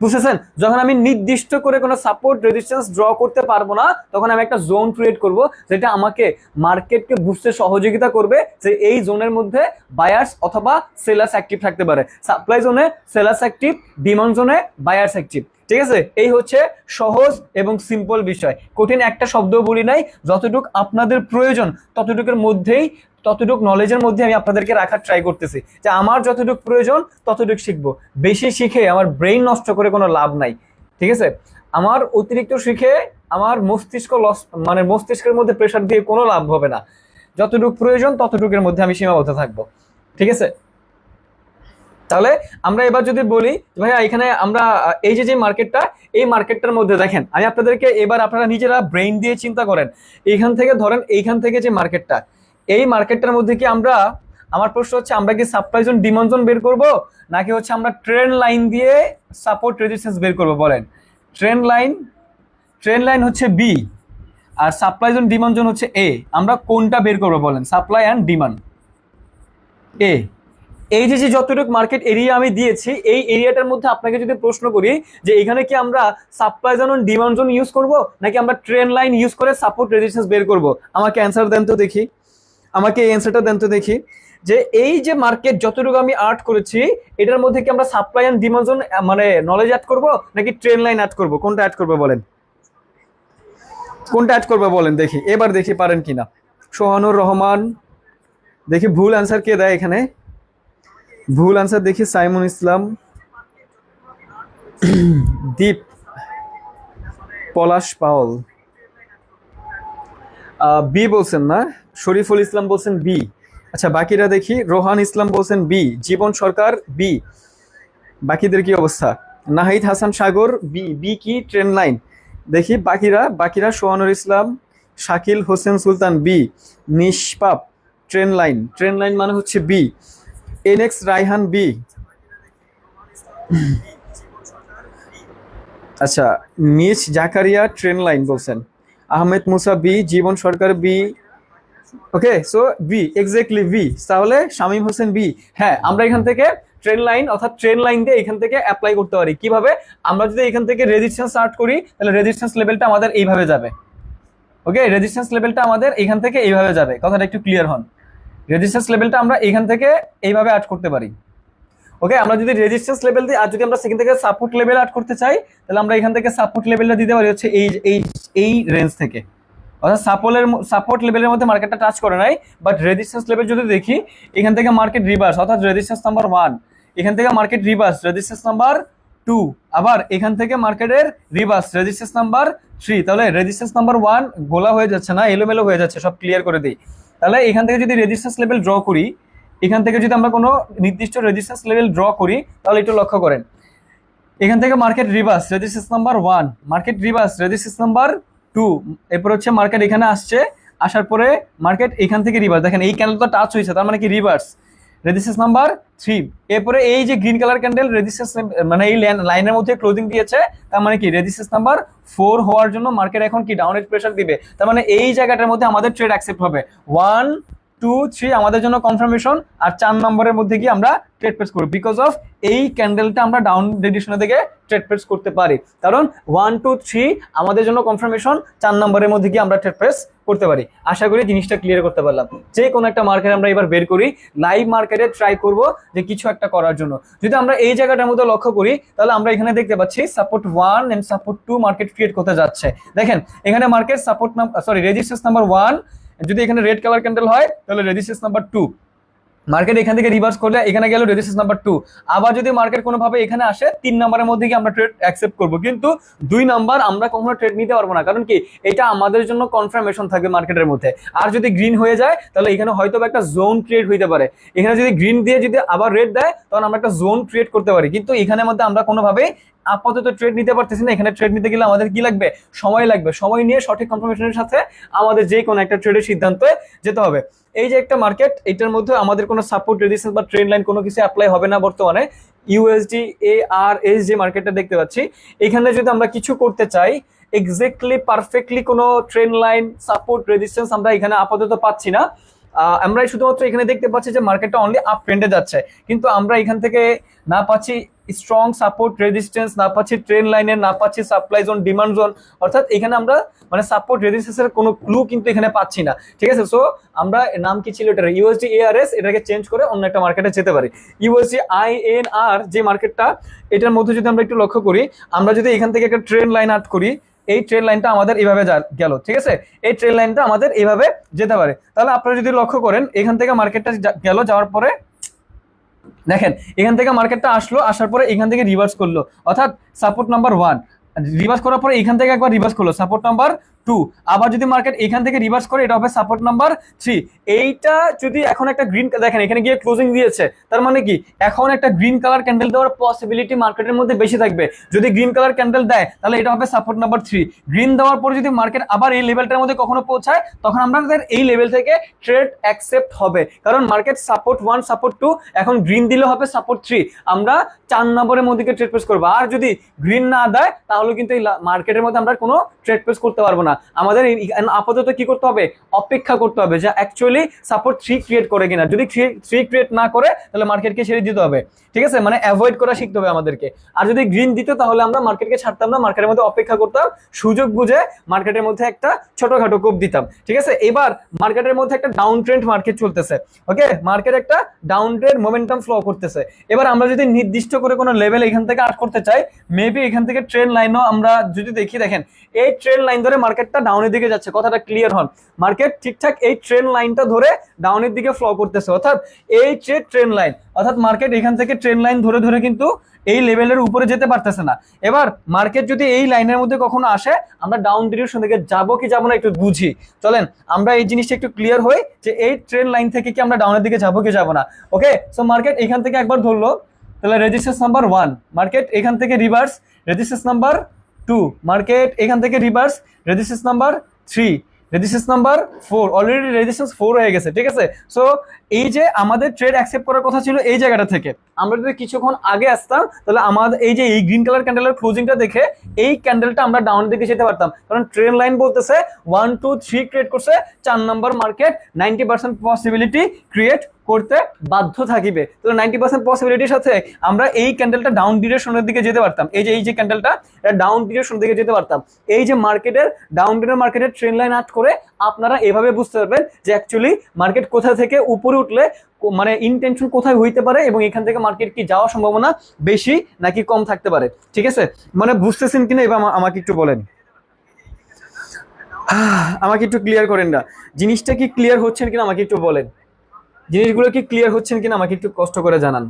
বুঝতেছেন? যখন আমি নির্দিষ্ট করে কোনো সাপোর্ট রেজিস্ট্যান্স ড্র করতে পারবো না, তখন আমি একটা জোন ক্রিয়েট করব, যেটা আমাকে মার্কেটকে বুঝতে সহযোগিতা করবে যে এই জোনের মধ্যে বায়ার্স অথবা সেলার্স অ্যাক্টিভ থাকতে পারে। সাপ্লাই জোনে সেলার্স অ্যাক্টিভ, ডিমান্ড জোনে বায়ার্স অ্যাক্টিভ, ঠিক আছে। এই হচ্ছে সহজ এবং সিম্পল বিষয়, কঠিন একটা শব্দও বলি নাই, যতটুকু আপনাদের প্রয়োজন ততটুকুর মধ্যেই, ততটুকু নলেজের মধ্যে আমি আপনাদেরকে রাখার ট্রাই করতেছি, যে আমার যতটুকু প্রয়োজন ততটুকু শিখবো, বেশি শিখে আমার ব্রেইন নষ্ট করে কোনো লাভ নাই, ঠিক আছে। আমার অতিরিক্ত শিখে আমার মস্তিষ্ক লস, মানে মস্তিষ্কের মধ্যে প্রেশার দিয়ে কোনো লাভ হবে না, যতটুকু প্রয়োজন ততটুকুর মধ্যে আমি সীমাবদ্ধ থাকবো, ঠিক আছে। তাহলে আমরা এবার যদি বলি ভাইয়া এখানে আমরা এই যে মার্কেটটা, এই মার্কেটটার মধ্যে দেখেন, আমি আপনাদেরকে এবার আপনারা নিজেরা ব্রেইন দিয়ে চিন্তা করেন, এইখান থেকে ধরেন এইখান থেকে যে মার্কেটটা, এই মার্কেটটার মধ্যে কি আমরা, আমার প্রশ্ন হচ্ছে আমরা কি সাপ্লাই জোন ডিমান্ড জোন বের করব, নাকি হচ্ছে আমরা ট্রেন্ড লাইন দিয়ে সাপোর্ট রেজিস্ট্যান্স বের করব, বলেন। ট্রেন্ড লাইন হচ্ছে বি, আর সাপ্লাই জোন ডিমান্ড জোন হচ্ছে এ, আমরা কোনটা বের করব বলেন, সাপ্লাই অ্যান্ড ডিমান্ড এ। এই যে যতটুকু মার্কেট এরিয়া আমি দিয়েছি, এই এরিয়াটার মধ্যে আপনাকে যদি প্রশ্ন করি যে এখানে কি আমরা supply zone demand zone use করব, নাকি আমরা ট্রেন্ড লাইন ইউজ করে সাপোর্ট রেজিস্ট্যান্স বের করব, আমাকে অ্যান্সার দেন তো দেখি, আমাকে এই অ্যান্সারটা দেন তো দেখি, যে এই যে মার্কেট যতটুকু আমি আর্ট করেছি, এটার মধ্যে কি আমরা সাপ্লাই এন্ড ডিমান্ড জোন মানে নলেজ অ্যাড করব, নাকি ট্রেন্ড লাইন অ্যাড করব, কোনটা অ্যাড করবে বলেন, কোনটা অ্যাড করবে বলেন দেখি, এবার দেখি পারেন কিনা। সোহানুর রহমান, দেখি ভুল অ্যান্সার কে দেয় এখানে, ভুল আনসার দেখি সাইমুল ইসলাম, দীপ, পলাশ পাওল, বি বলছেন না, শরীফুল ইসলাম বলছেন বি। আচ্ছা বাকিরা দেখি, রোহান ইসলাম বলছেন বি, জীবন সরকার বি, বাকিদের কি অবস্থা, নাহিদ হাসান সাগর বি, বি কি ট্রেন্ড লাইন, দেখি বাকিরা সোহানুর ইসলাম, শাকিল হোসেন সুলতান বি, নিষ্পাপ ট্রেন্ড লাইন মানে হচ্ছে বি, এনএক্স রাইহান বি। আচ্ছা মিস জাকারিয়া ট্রেন্ড লাইন বলছেন, Ahmed Musa B, Jibon Sarkar B, okay so B, exactly B. তাহলে শামীম হোসেন বি। হ্যাঁ আমরা এখান থেকে ট্রেন লাইন অর্থাৎ ট্রেন লাইন দিয়ে এখান থেকে অ্যাপ্লাই করতে পারি। কিভাবে? আমরা যদি এখান থেকে রেজিস্ট্যান্স স্টার্ট করি তাহলে রেজিস্ট্যান্স লেভেলটা আমাদের এইভাবে যাবে। ওকে, রেজিস্ট্যান্স লেভেলটা আমাদের এখান থেকে এইভাবে যাবে। কথাটা একটু ক্লিয়ার হন। রেজিস্ট্যান্স লেভেলটা আমরা এখান থেকে এইভাবে অ্যাড করতে পারি। ওকে, আমরা যদি রেজিস্ট্যান্স লেভেল দিই আর যদি আমরা সেখান থেকে সাপোর্ট লেভেল অ্যাড করতে চাই তাহলে আমরা এখান থেকে সাপোর্ট লেভেলটা দিতে পারি হচ্ছে এই এই এই রেঞ্জ থেকে। অর্থাৎ সাপোর্ট লেভেলের মধ্যে মার্কেটটা টাচ করে নাই, বাট রেজিস্ট্যান্স লেভেল যদি দেখি এখান থেকে মার্কেট রিভার্স, অর্থাৎ রেজিস্ট্যান্স নাম্বার 1, এখান থেকে মার্কেট রিভার্স রেজিস্ট্যান্স নাম্বার 2, আবার এখান থেকে মার্কেটের রিভার্স রেজিস্ট্যান্স নাম্বার 3। তাহলে রেজিস্ট্যান্স নাম্বার 1 গোলা হয়ে যাচ্ছে না, এলোমেলো হয়ে যাচ্ছে, সব ক্লিয়ার করে দিই। তাহলে এখান থেকে যদি রেজিস্ট্যান্স লেভেল ড্র করি, এখান থেকে যদি আমরা কোনো নির্দিষ্ট রেজিস্ট্যান্স লেভেল ড্র করি তাহলে একটু লক্ষ্য করেন, এখান থেকে market reverse resistance number 1, market reverse resistance number 2, এরপর হচ্ছে মার্কেট এখানে আসছে, আসার পরে মার্কেট এখান থেকে রিভার্স, দেখেন এই ক্যান্ডেলটা টাচ হয়েছে তার মানে কি রিভার্স রেজিস্ট্যান্স নাম্বার 3। এরপরে এই যে গ্রিন কালার ক্যান্ডেল রেজিস্ট্যান্স মানে এই লাইনের মধ্যে ক্লোজিং দিয়েছে, তার মানে কি রেজিস্ট্যান্স নাম্বার 4 হওয়ার জন্য মার্কেট এখন কি ডাউনওয়ার্ড প্রেসার দিবে। তার মানে এই জায়গাটার মধ্যে আমাদের ট্রেড অ্যাকসেপ্ট হবে। 1 2 3 আমাদের জন্য কনফার্মেশন, আর 4 নম্বরের মধ্যে গিয়ে আমরা ট্রেড প্লেস করব। বিকজ অফ এই ক্যান্ডেলটা আমরা ডাউন ডিরেকশনের দিকে ট্রেড প্লেস করতে পারি, কারণ 1 2 3 আমাদের জন্য কনফার্মেশন, 4 নম্বরের মধ্যে গিয়ে আমরা ট্রেড প্লেস করতে পারি। আশা করি জিনিসটা ক্লিয়ার করতে পারলাম। যে কোনো একটা মার্কেট আমরা এবার বের করি, লাইভ মার্কেটে ট্রাই করব যে কিছু একটা করার জন্য। যদি আমরা এই জায়গাটার মধ্যে লক্ষ্য করি তাহলে আমরা এখানে দেখতে পাচ্ছি support 1 and support 2 market create করতে যাচ্ছে। দেখেন এখানে মার্কেট সাপোর্ট রেজিস্ট্যান্স নাম্বার 1, যদি এখানে রেড কালার ক্যান্ডেল হয় তাহলে রেজিস্ট্যান্স নাম্বার 2, মার্কেট এখান থেকে রিভার্স করলে এখানে গেল রেজিস্ট্যান্স নাম্বার 2। আবার যদি মার্কেট কোনোভাবে এখানে আসে 3 নম্বরের মধ্যে কি আমরা ট্রেড অ্যাকসেপ্ট করব, কিন্তু 2 নাম্বার আমরা কখনো ট্রেড নিতে পারবো না, কারণ কি এটা আমাদের জন্য কনফার্মেশন থাকবে মার্কেটের মধ্যে। আর যদি গ্রিন হয়ে যায় তাহলে এখানে হয়তো একটা জোন ক্রিয়েট হইতে পারে, এখানে যদি গ্রিন দিয়ে যদি আবার রেড দেয় তখন আমরা একটা জোন ক্রিয়েট করতে পারি, কিন্তু এখানের মধ্যে আমরা কোনোভাবেই আপাতত ট্রেড নিতে পারতেছি না। এখানে ট্রেড নিতে গেলে আমাদের কি লাগবে, সময় লাগবে। সময় নিয়ে সঠিক কনফার্মেশনের সাথে আমাদের যে কোনো একটা ট্রেডের সিদ্ধান্তে যেতে হবে। এই যে একটা মার্কেট, এটার মধ্যে আমাদের কোনো সাপোর্ট রেজিস্ট্যান্স বা ট্রেন্ড লাইন কোনো কিছু অ্যাপ্লাই হবে না বর্তমানে। ইউএসডি ARS যে মার্কেটটা দেখতে পাচ্ছি, এখানে যদি আমরা কিছু করতে চাই এক্স্যাক্টলি পারফেক্টলি কোনো ট্রেন্ড লাইন সাপোর্ট রেজিস্ট্যান্স আমরা এখানে আপাতত পাচ্ছি না। আমরা শুধুমাত্র এখানে দেখতে পাচ্ছি যে মার্কেটটা অনলি আপ ট্রেন্ডে যাচ্ছে, কিন্তু আমরা এখান থেকে না পাচ্ছি স্ট্রং সাপোর্ট রেজিস্ট্যান্স, না পাচ্ছি ট্রেন্ড লাইনের, না পাচ্ছি সাপ্লাই জোন ডিমান্ড জোন, অর্থাৎ এখানে আমরা মানে সাপোর্ট রেজিস্ট্যান্সের কোনো ক্লু কিন্তু এখানে পাচ্ছি না। ঠিক আছে, সো আমরা নাম কি ছিল এটা, ইউএসডি ARS, এটাকে চেঞ্জ করে অন্য একটা মার্কেটে যেতে পারি। ইউএসডি INR যে মার্কেটটা, এটার মধ্যে যদি আমরা একটু লক্ষ্য করি, আমরা যদি এখান থেকে একটা ট্রেন্ড লাইন আর্ট করি, এই ট্রেন লাইনটা আমাদের এইভাবে গেল। ঠিক আছে, এই ট্রেন লাইনটা আমাদের এইভাবে যেতে পারে। তাহলে আপনারা যদি লক্ষ্য করেন এখান থেকে মার্কেটটা গেল, যাওয়ার পরে দেখেন এখান থেকে মার্কেটটা আসলো, আসার পরে এখান থেকে রিভার্স করলো, অর্থাৎ সাপোর্ট নাম্বার 1 রিভার্স করার পরে এখান থেকে একবার রিভার্স করলো সাপোর্ট নাম্বার 2, আবার যদি মার্কেট এখান থেকে রিভার্স করে এটা হবে সাপোর্ট নাম্বার 3। এইটা যদি এখন একটা গ্রিন, দেখেন এখানে গিয়ে ক্লোজিং দিয়েছে, তার মানে কি এখন একটা গ্রিন কালার ক্যান্ডেল দেওয়ার পসিবিলিটি মার্কেটের মধ্যে বেশি থাকবে। যদি গ্রিন কালার ক্যান্ডেল দেয় তাহলে এটা হবে সাপোর্ট নাম্বার 3। গ্রিন দেওয়ার পরে যদি মার্কেট আবার এই লেভেলটার মধ্যে কখনো পৌঁছায় তখন আমাদের এই লেভেল থেকে ট্রেড অ্যাকসেপ্ট হবে, কারণ মার্কেট সাপোর্ট 1 সাপোর্ট 2, এখন গ্রিন দিলে হবে সাপোর্ট 3, আমরা 4 নম্বরের মধ্যে ট্রেড প্লেস করবো। আর যদি গ্রিন না দেয় তাহলে কিন্তু এই মার্কেটের মধ্যে আমরা কোনো ট্রেড প্লেস করতে পারবো না। আমাদের আপাতত কি করতে হবে, অপেক্ষা করতে হবে যে অ্যাকচুয়ালি সাপোর্ট 3 ক্রিয়েট করে কিনা। যদি 3 ক্রিয়েট না করে তাহলে মার্কেটকে ছেড়ে দিতে হবে। ঠিক আছে, মানে অ্যাভয়েড করা শিখতে হবে আমাদেরকে। আর যদি গ্রিন দিত তাহলে আমরা মার্কেটকে ছাড়তাম না, মার্কেটের মধ্যে অপেক্ষা করতাম, সুযোগ বুঝে মার্কেটের মধ্যে একটা ছোটখাটো কোপ দিতাম। ঠিক আছে, এবার মার্কেটের মধ্যে একটা ডাউন ট্রেন্ড মার্কেট চলতেছে। ওকে, মার্কেট একটা ডাউন ট্রেন্ড মোমেন্টাম ফ্লো করতেছে। এবার আমরা যদি নির্দিষ্ট করে কোনো লেভেল এখান থেকে আর্ট করতে চাই, মেবি এখান থেকে ট্রেন্ড লাইনও আমরা যদি দেখি, দেখেন এই ট্রেন্ড লাইন ধরে মার্কেটটা ডাউনের দিকে যাচ্ছে। কথাটা ক্লিয়ার হন, মার্কেট ঠিকঠাক এই ট্রেন্ড লাইনটা ধরে ডাউনের দিকে ফ্লো করতেছে, অর্থাৎ এই যে ট্রেন্ড লাইন, অর্থাৎ মার্কেট এখান থেকে ট্রেন্ড লাইন ধরে ধরে কিন্তু এই লেভেলের উপরে যেতে পারতেছে না। এবার মার্কেট যদি এই লাইনের মধ্যে কখনো আসে আমরা ডাউন ডিরেকশন থেকে যাবো কি যাবো না একটু বুঝি। চলেন আমরা এই জিনিসটা একটু ক্লিয়ার হই যে এই ট্রেন্ড লাইন থেকে কি আমরা ডাউনের দিকে যাবো কি যাবো না। ওকে, সো মার্কেট এখান থেকে একবার ধরলো, তাহলে রেজিস্ট্যান্স নাম্বার 1, মার্কেট এখান থেকে রিভার্স রেজিস্ট্যান্স নাম্বার 2, মার্কেট এখান থেকে reverse resistance number 3, resistance number 4, already resistance 4 হয়ে গেছে। ঠিক আছে, সো এই যে আমাদের ট্রেড অ্যাকসেপ্ট করার কথা ছিল এই জায়গাটা থেকে, আমরা যদি কিছুক্ষণ আগে আসতাম তাহলে আমাদের এই যে এই গ্রিন কালার ক্যান্ডেলের ক্লোজিংটা দেখে এই ক্যান্ডেলটা আমরা ডাউনের দিকে যেতে পারতাম, কারণ ট্রেন্ড লাইন বলতেছে 1 2 3 ক্রিয়েট করছে, 4 নম্বর মার্কেট 90% পসিবিলিটি ক্রিয়েট করতে বাধ্য থাকিবে। তো 90% পসিবিলিটির সাথে আমরা এই ক্যান্ডেলটা ডাউন ডিরেকশনের দিকে যেতে পারতাম। এই যে ক্যান্ডেলটা এটা ডাউন ডিরেকশনের দিকে যেতে পারতাম। এই যে মার্কেটের ডাউন মার্কেটের ট্রেন্ড লাইন আর্ট করে আপনারা এভাবে বুঝতে পারবেন যে অ্যাকচুয়ালি মার্কেট কোথা থেকে উপরে উঠলে মানে ইনটেনশন কোথায় হইতে পারে এবং এখান থেকে মার্কেট কি যাওয়ার সম্ভাবনা বেশি নাকি কম থাকতে পারে। ঠিক আছে, মানে বুঝতেছেন কিনা এবার আমাকে একটু বলেন, আমাকে একটু ক্লিয়ার করেন না জিনিসটা কি ক্লিয়ার হচ্ছেন কিনা আমাকে একটু বলেন, জিনিসগুলো কি ক্লিয়ার হচ্ছেন কিনা আমাকে একটু কষ্ট করে জানান।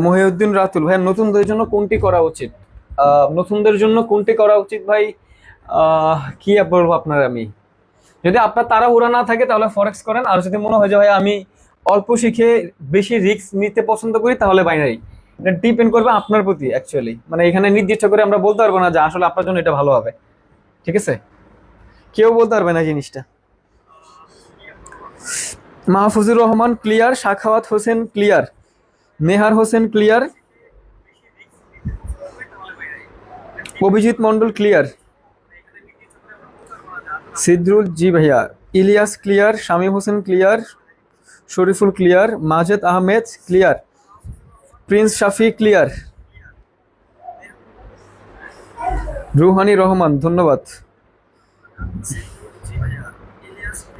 মহিউদ্দিন রাতুল ভাই, নতুনদের জন্য কোনটি করা উচিত? নতুনদের জন্য কোনটি করা উচিত ভাই, কি বলবো আপনার, আমি যদি আপনার তাড়াহুড়া না থাকে তাহলে ফরেক্স করেন, আর যদি মনে হয় যে ভাই আমি অল্প শিখে বেশি রিস্ক নিতে পছন্দ করি তাহলে বাইনারি। এটা ডিপেন্ড করবে আপনার প্রতি অ্যাকচুয়ালি, মানে এখানে নির্দিষ্ট করে আমরা বলতে পারবো না যে আসলে আপনার জন্য এটা ভালো হবে। ঠিক আছে, কেউ বলতে পারবে না জিনিসটা। Mahfuzur Rahman clear, Sakhawat Hossain clear, Nehar Hossain clear, Abhijit Mondal clear, Sidrul ji ভাইয়া, Ilias clear, Shamim Hossain clear, Shariful clear, Majed Ahmed clear, Prince Shafi clear, Ruhani Rahman ধন্যবাদ।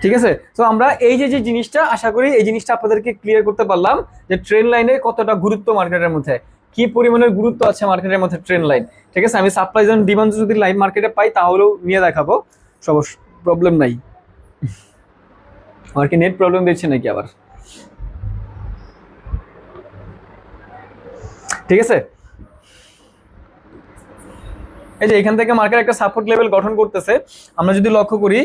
ঠিক আছে, তো আমরা এই যে জিনিসটা আশা করি এই জিনিসটা আপনাদেরকে ক্লিয়ার করতে পারলাম যে ট্রেন লাইনের কতটা গুরুত্ব মার্কেটের মধ্যে, কি পরিমাণের গুরুত্ব আছে মার্কেটের মধ্যে ট্রেন লাইন। ঠিক আছে, আমি সাপ্লাই এন্ড ডিমান্ড যদি লাইভ মার্কেটে পাই তাহলেও নিয়ে দেখাবো, সমস্যা প্রবলেম নাই। আমার কি নেট প্রবলেম দিচ্ছে নাকি আবার? ঠিক আছে, এই যে এখান থেকে মার্কেট একটা সাপোর্ট লেভেল গঠন করতেছে। আমরা যদি লক্ষ্য করি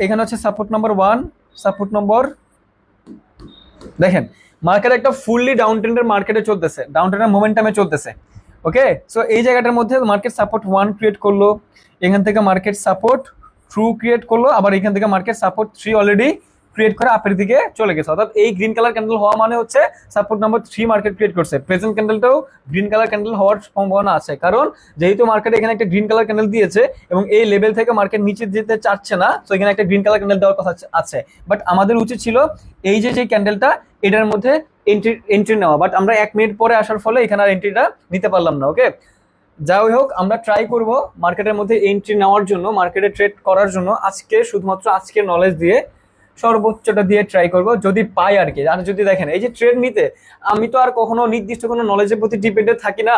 এখানে হচ্ছে সাপোর্ট নাম্বার 1, সাপোর্ট নম্বর, দেখেন মার্কেট একটা ফুললি ডাউন ট্রেন্ডের মার্কেটে চলতেছে, ডাউন ট্রেন্ডের মোমেন্টামে চলতেছে। ওকে, সো এই জায়গাটার মধ্যে মার্কেট সাপোর্ট 1 ক্রিয়েট করলো, এখান থেকে মার্কেট সাপোর্ট 2 ক্রিয়েট করলো, আবার এখান থেকে মার্কেট সাপোর্ট 3 অলরেডি ক্রিয়েট করে আপের দিকে চলে গেছে। অর্থাৎ এই গ্রিন কালার ক্যান্ডেল হওয়া মানে হচ্ছে সাপোর্ট নাম্বার 3 মার্কেট ক্রিয়েট করছে। প্রেজেন্ট ক্যান্ডেলটাও গ্রিন কালার ক্যান্ডেল হওয়ার সম্ভাবনা আছে, কারণ যেহেতু মার্কেট এখানে একটা গ্রিন কালার ক্যান্ডেল দিয়েছে এবং এই লেভেল থেকে মার্কেট নিচে যেতে চাচ্ছে না, তো এখানে একটা গ্রিন কালার ক্যান্ডেল দেওয়ার কথা আছে। বাট আমাদের উচিত ছিল এই যে ক্যান্ডেলটা এটার মধ্যে এন্ট্রি নেওয়া, বাট আমরা 1 মিনিট পরে আসার ফলে এখানে আর এন্ট্রিটা নিতে পারলাম না। ওকে, যাই হোক আমরা ট্রাই করব মার্কেটের মধ্যে এন্ট্রি নেওয়ার জন্য, মার্কেটে ট্রেড করার জন্য আজকে শুধুমাত্র আজকের নলেজ দিয়ে সর্বোচ্চটা দিয়ে ট্রাই করব, যদি পাই আর কি। আর যদি দেখেন এই যে ট্রেড নিতে আমি তো আর কখনো নির্দিষ্ট কোনো নলেজের প্রতি ডিপেন্ডেন্ট থাকি না,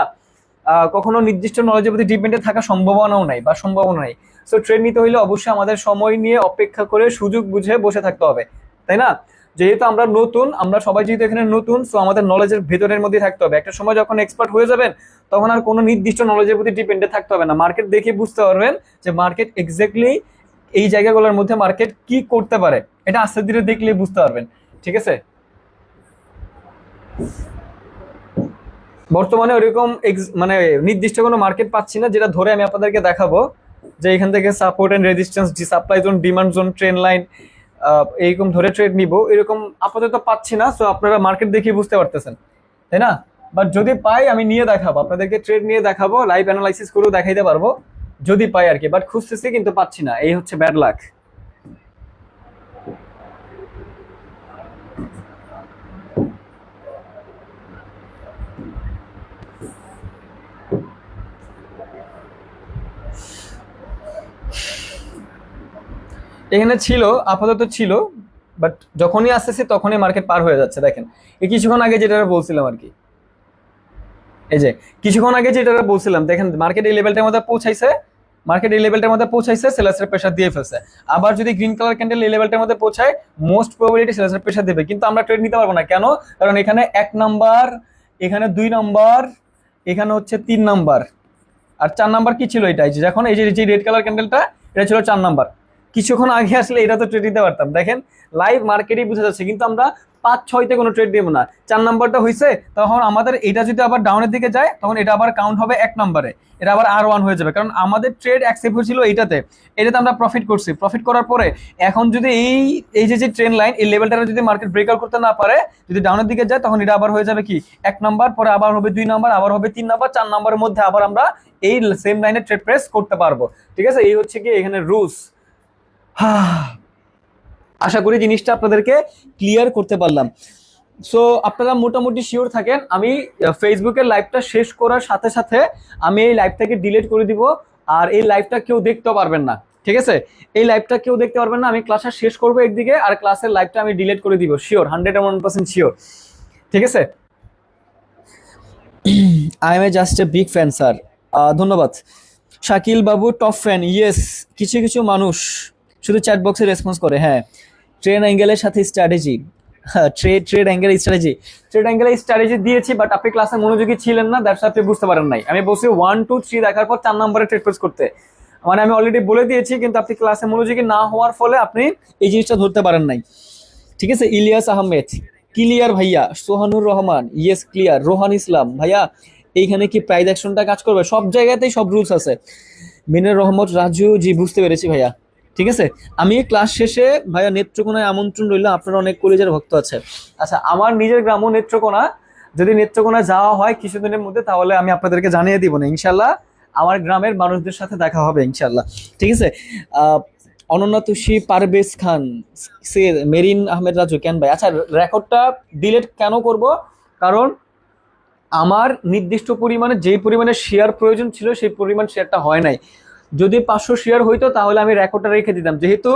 কখনো নির্দিষ্ট নলেজের প্রতি ডিপেন্ডেন্ট থাকার সম্ভাবনাও নাই বা সম্ভাবনা নাই। সো ট্রেড নিতে হইলে অবশ্যই আমাদের সময় নিয়ে অপেক্ষা করে সুযোগ বুঝে বসে থাকতে হবে, তাই না? যেহেতু আমরা নতুন, আমরা সবাই যেহেতু এখানে নতুন, সো আমাদের নলেজের ভেতরের মধ্যে থাকতে হবে। একটা সময় যখন এক্সপার্ট হয়ে যাবেন তখন আর কোনো নির্দিষ্ট নলেজের প্রতি ডিপেন্ডেন্ট থাকতে হবে না। মার্কেট দেখে বুঝতে পারবেন যে মার্কেট এক্স্যাক্টলি এই জায়গাগুলোর মধ্যে মার্কেট কি করতে পারে, এটা আস্তে ধীরে দেখলে বুঝতে পারবেন। ঠিক আছে, বর্তমানে ওইরকম মানে নির্দিষ্ট কোনো মার্কেট পাচ্ছি না যেটা ধরে আমি আপনাদেরকে দেখাবো যে এখান থেকে support and resistance, supply zone, demand zone, trend line এইরকম ধরে ট্রেড নিব, এরকম আপাতত পাচ্ছি না। সো আপনারা মার্কেট দেখে বুঝতে পারতেছেন, তাই না? বাট যদি পাই আমি নিয়ে দেখাবো আপনাদেরকে, ট্রেড নিয়ে দেখাবো, লাইভ অ্যানালাইসিস করেও দেখাইতে পারবো যদি পাই আর কি। বাট খুঁজতেছি কিন্তু পাচ্ছি না, এই হচ্ছে ব্যাড লাক। এখানে ছিল, আপাতত ছিল, বাট যখনই আসতেছে তখনই মার্কেট পার হয়ে যাচ্ছে। দেখেন এই কিছুক্ষণ আগে যেটা বলছিলাম আর কি, এই যে কিছুক্ষণ আগে যেটা বলছিলাম, দেখেন মার্কেট এই লেভেলটার মধ্যে পৌঁছাইছে, মার্কেট এই লেভেলটার মধ্যে পৌঁছাইছে, সেলার্সের প্রেসার দিয়ে ফেলছে। আবার যদি গ্রিন কালার ক্যান্ডেল এই লেভেলটার মধ্যে পৌঁছায় মোস্ট প্রবাবিলিটি সেলার্সের প্রেসার দেবে, কিন্তু আমরা ট্রেড নিতে পারবো না। কেন? কারণ এখানে 1 নাম্বার, এখানে 2 নাম্বার, এখানে হচ্ছে 3 নাম্বার, আর 4 নাম্বার কি ছিল এটাই, যে যখন এই যে রেড কালার ক্যান্ডেলটা এটা ছিল 4 নাম্বার। কিছুক্ষণ আগে আসলে এটা তো ট্রেড দিতে পারতাম। দেখেন লাইভ মার্কেটই বোঝা যাচ্ছে, কিন্তু আমরা 5-6তে কোনো ট্রেড দেবো না। 4 নাম্বারটা হয়েছে, তখন আমাদের এটা যদি আবার ডাউনের দিকে যায় তখন এটা আবার কাউন্ট হবে 1 নম্বরে, এটা আবার R1 হয়ে যাবে, কারণ আমাদের ট্রেড অ্যাকসেপ্ট হয়েছিল এটাতে আমরা প্রফিট করছি। প্রফিট করার পরে এখন যদি এই যে ট্রেন লাইন, এই লেভেলটা যদি মার্কেট ব্রেকআউট করতে না পারে, যদি ডাউনের দিকে যায়, তখন এটা আবার হয়ে যাবে কি 1 নাম্বার, পরে আবার হবে 2 নাম্বার, আবার হবে 3 নাম্বার, 4 নাম্বারের মধ্যে আবার আমরা এই সেম লাইনে ট্রেড প্রেস করতে পারবো। ঠিক আছে, এই হচ্ছে কি এখানে রুলস। আশা করি জিনিসটা আপনাদেরকে ক্লিয়ার করতে পারলাম। সো আপনারা মোটামুটি শিওর থাকেন, আমি ফেসবুকের লাইভটা শেষ করার সাথে সাথে আমি এই লাইভটাকে ডিলিট করে দিব, আর এই লাইভটা কেউ দেখতেও পারবেন না। ঠিক আছে, এই লাইভটা কেউ দেখতে পারবেন না, আমি ক্লাসটা শেষ করবো একদিকে, আর ক্লাসের লাইভটা আমি ডিলিট করে দিব, শিওর, 101% শিওর। ঠিক আছে, I M A just a big fan sir, ধন্যবাদ। শাকিল বাবু টপ ফ্যান, ইয়েস। কিছু কিছু মানুষ শুধু চ্যাট বক্সে রেসপন্স করে। হ্যাঁ, ট্রেড অ্যাঙ্গেলের সাথে স্ট্র্যাটেজি, হ্যাঁ ট্রেড অ্যাঙ্গেল স্ট্র্যাটেজি দিয়েছি, বাট আপনি ক্লাসে মনোযোগী ছিলেন না, দ্যাটস আপনি বুঝতে পারেন নাই। আমি বলছি 1 2 3 দেখার পর 4 নম্বরে ট্রেড প্রেস করতে, মানে আমি অলরেডি বলে দিয়েছি, কিন্তু আপনি ক্লাসে মনোযোগী না হওয়ার ফলে আপনি এই জিনিসটা ধরতে পারেন নাই। ঠিক আছে, ইলিয়াস আহমেদ ক্লিয়ার ভাইয়া, সোহানুর রহমান ইয়েস ক্লিয়ার, রোহান ইসলাম ভাইয়া এইখানে কি প্রাইস অ্যাকশনটা কাজ করবে? সব জায়গাতেই সব রুলস আছে। মিনের রহমত রাজু, জি বুঝতে পেরেছি ভাইয়া। ঠিক আছে, আমি ক্লাস শেষে ভাইয়া নেত্রকোনায় আমন্ত্রণ রইল, আপনার অনেক কলেজের ভক্ত আছে। আচ্ছা, আমার নিজের গ্রামও নেত্রকোনা, যদি নেত্রকোনা যাওয়া হয় কিছুদিনের মধ্যে তাহলে আমি আপনাদেরকে জানিয়ে দিব না ইনশাল্লাহ, আমার গ্রামের মানুষদের সাথে দেখা হবে ইনশাল্লাহ। ঠিক আছে, অনন্যা তুষি, পারভেজ খান, সে মেরিন আহমেদ রাজু, কেন ভাই? আচ্ছা, রেকর্ডটা ডিলিট কেন করব? কারণ আমার নির্দিষ্ট পরিমাণে যেই পরিমাণে শেয়ার প্রয়োজন ছিল সেই পরিমাণ শেয়ারটা হয় নাই। যদি 500 শেয়ার হইতো তাহলে আমি রেকর্ডটা রেখে দিতাম, যেহেতু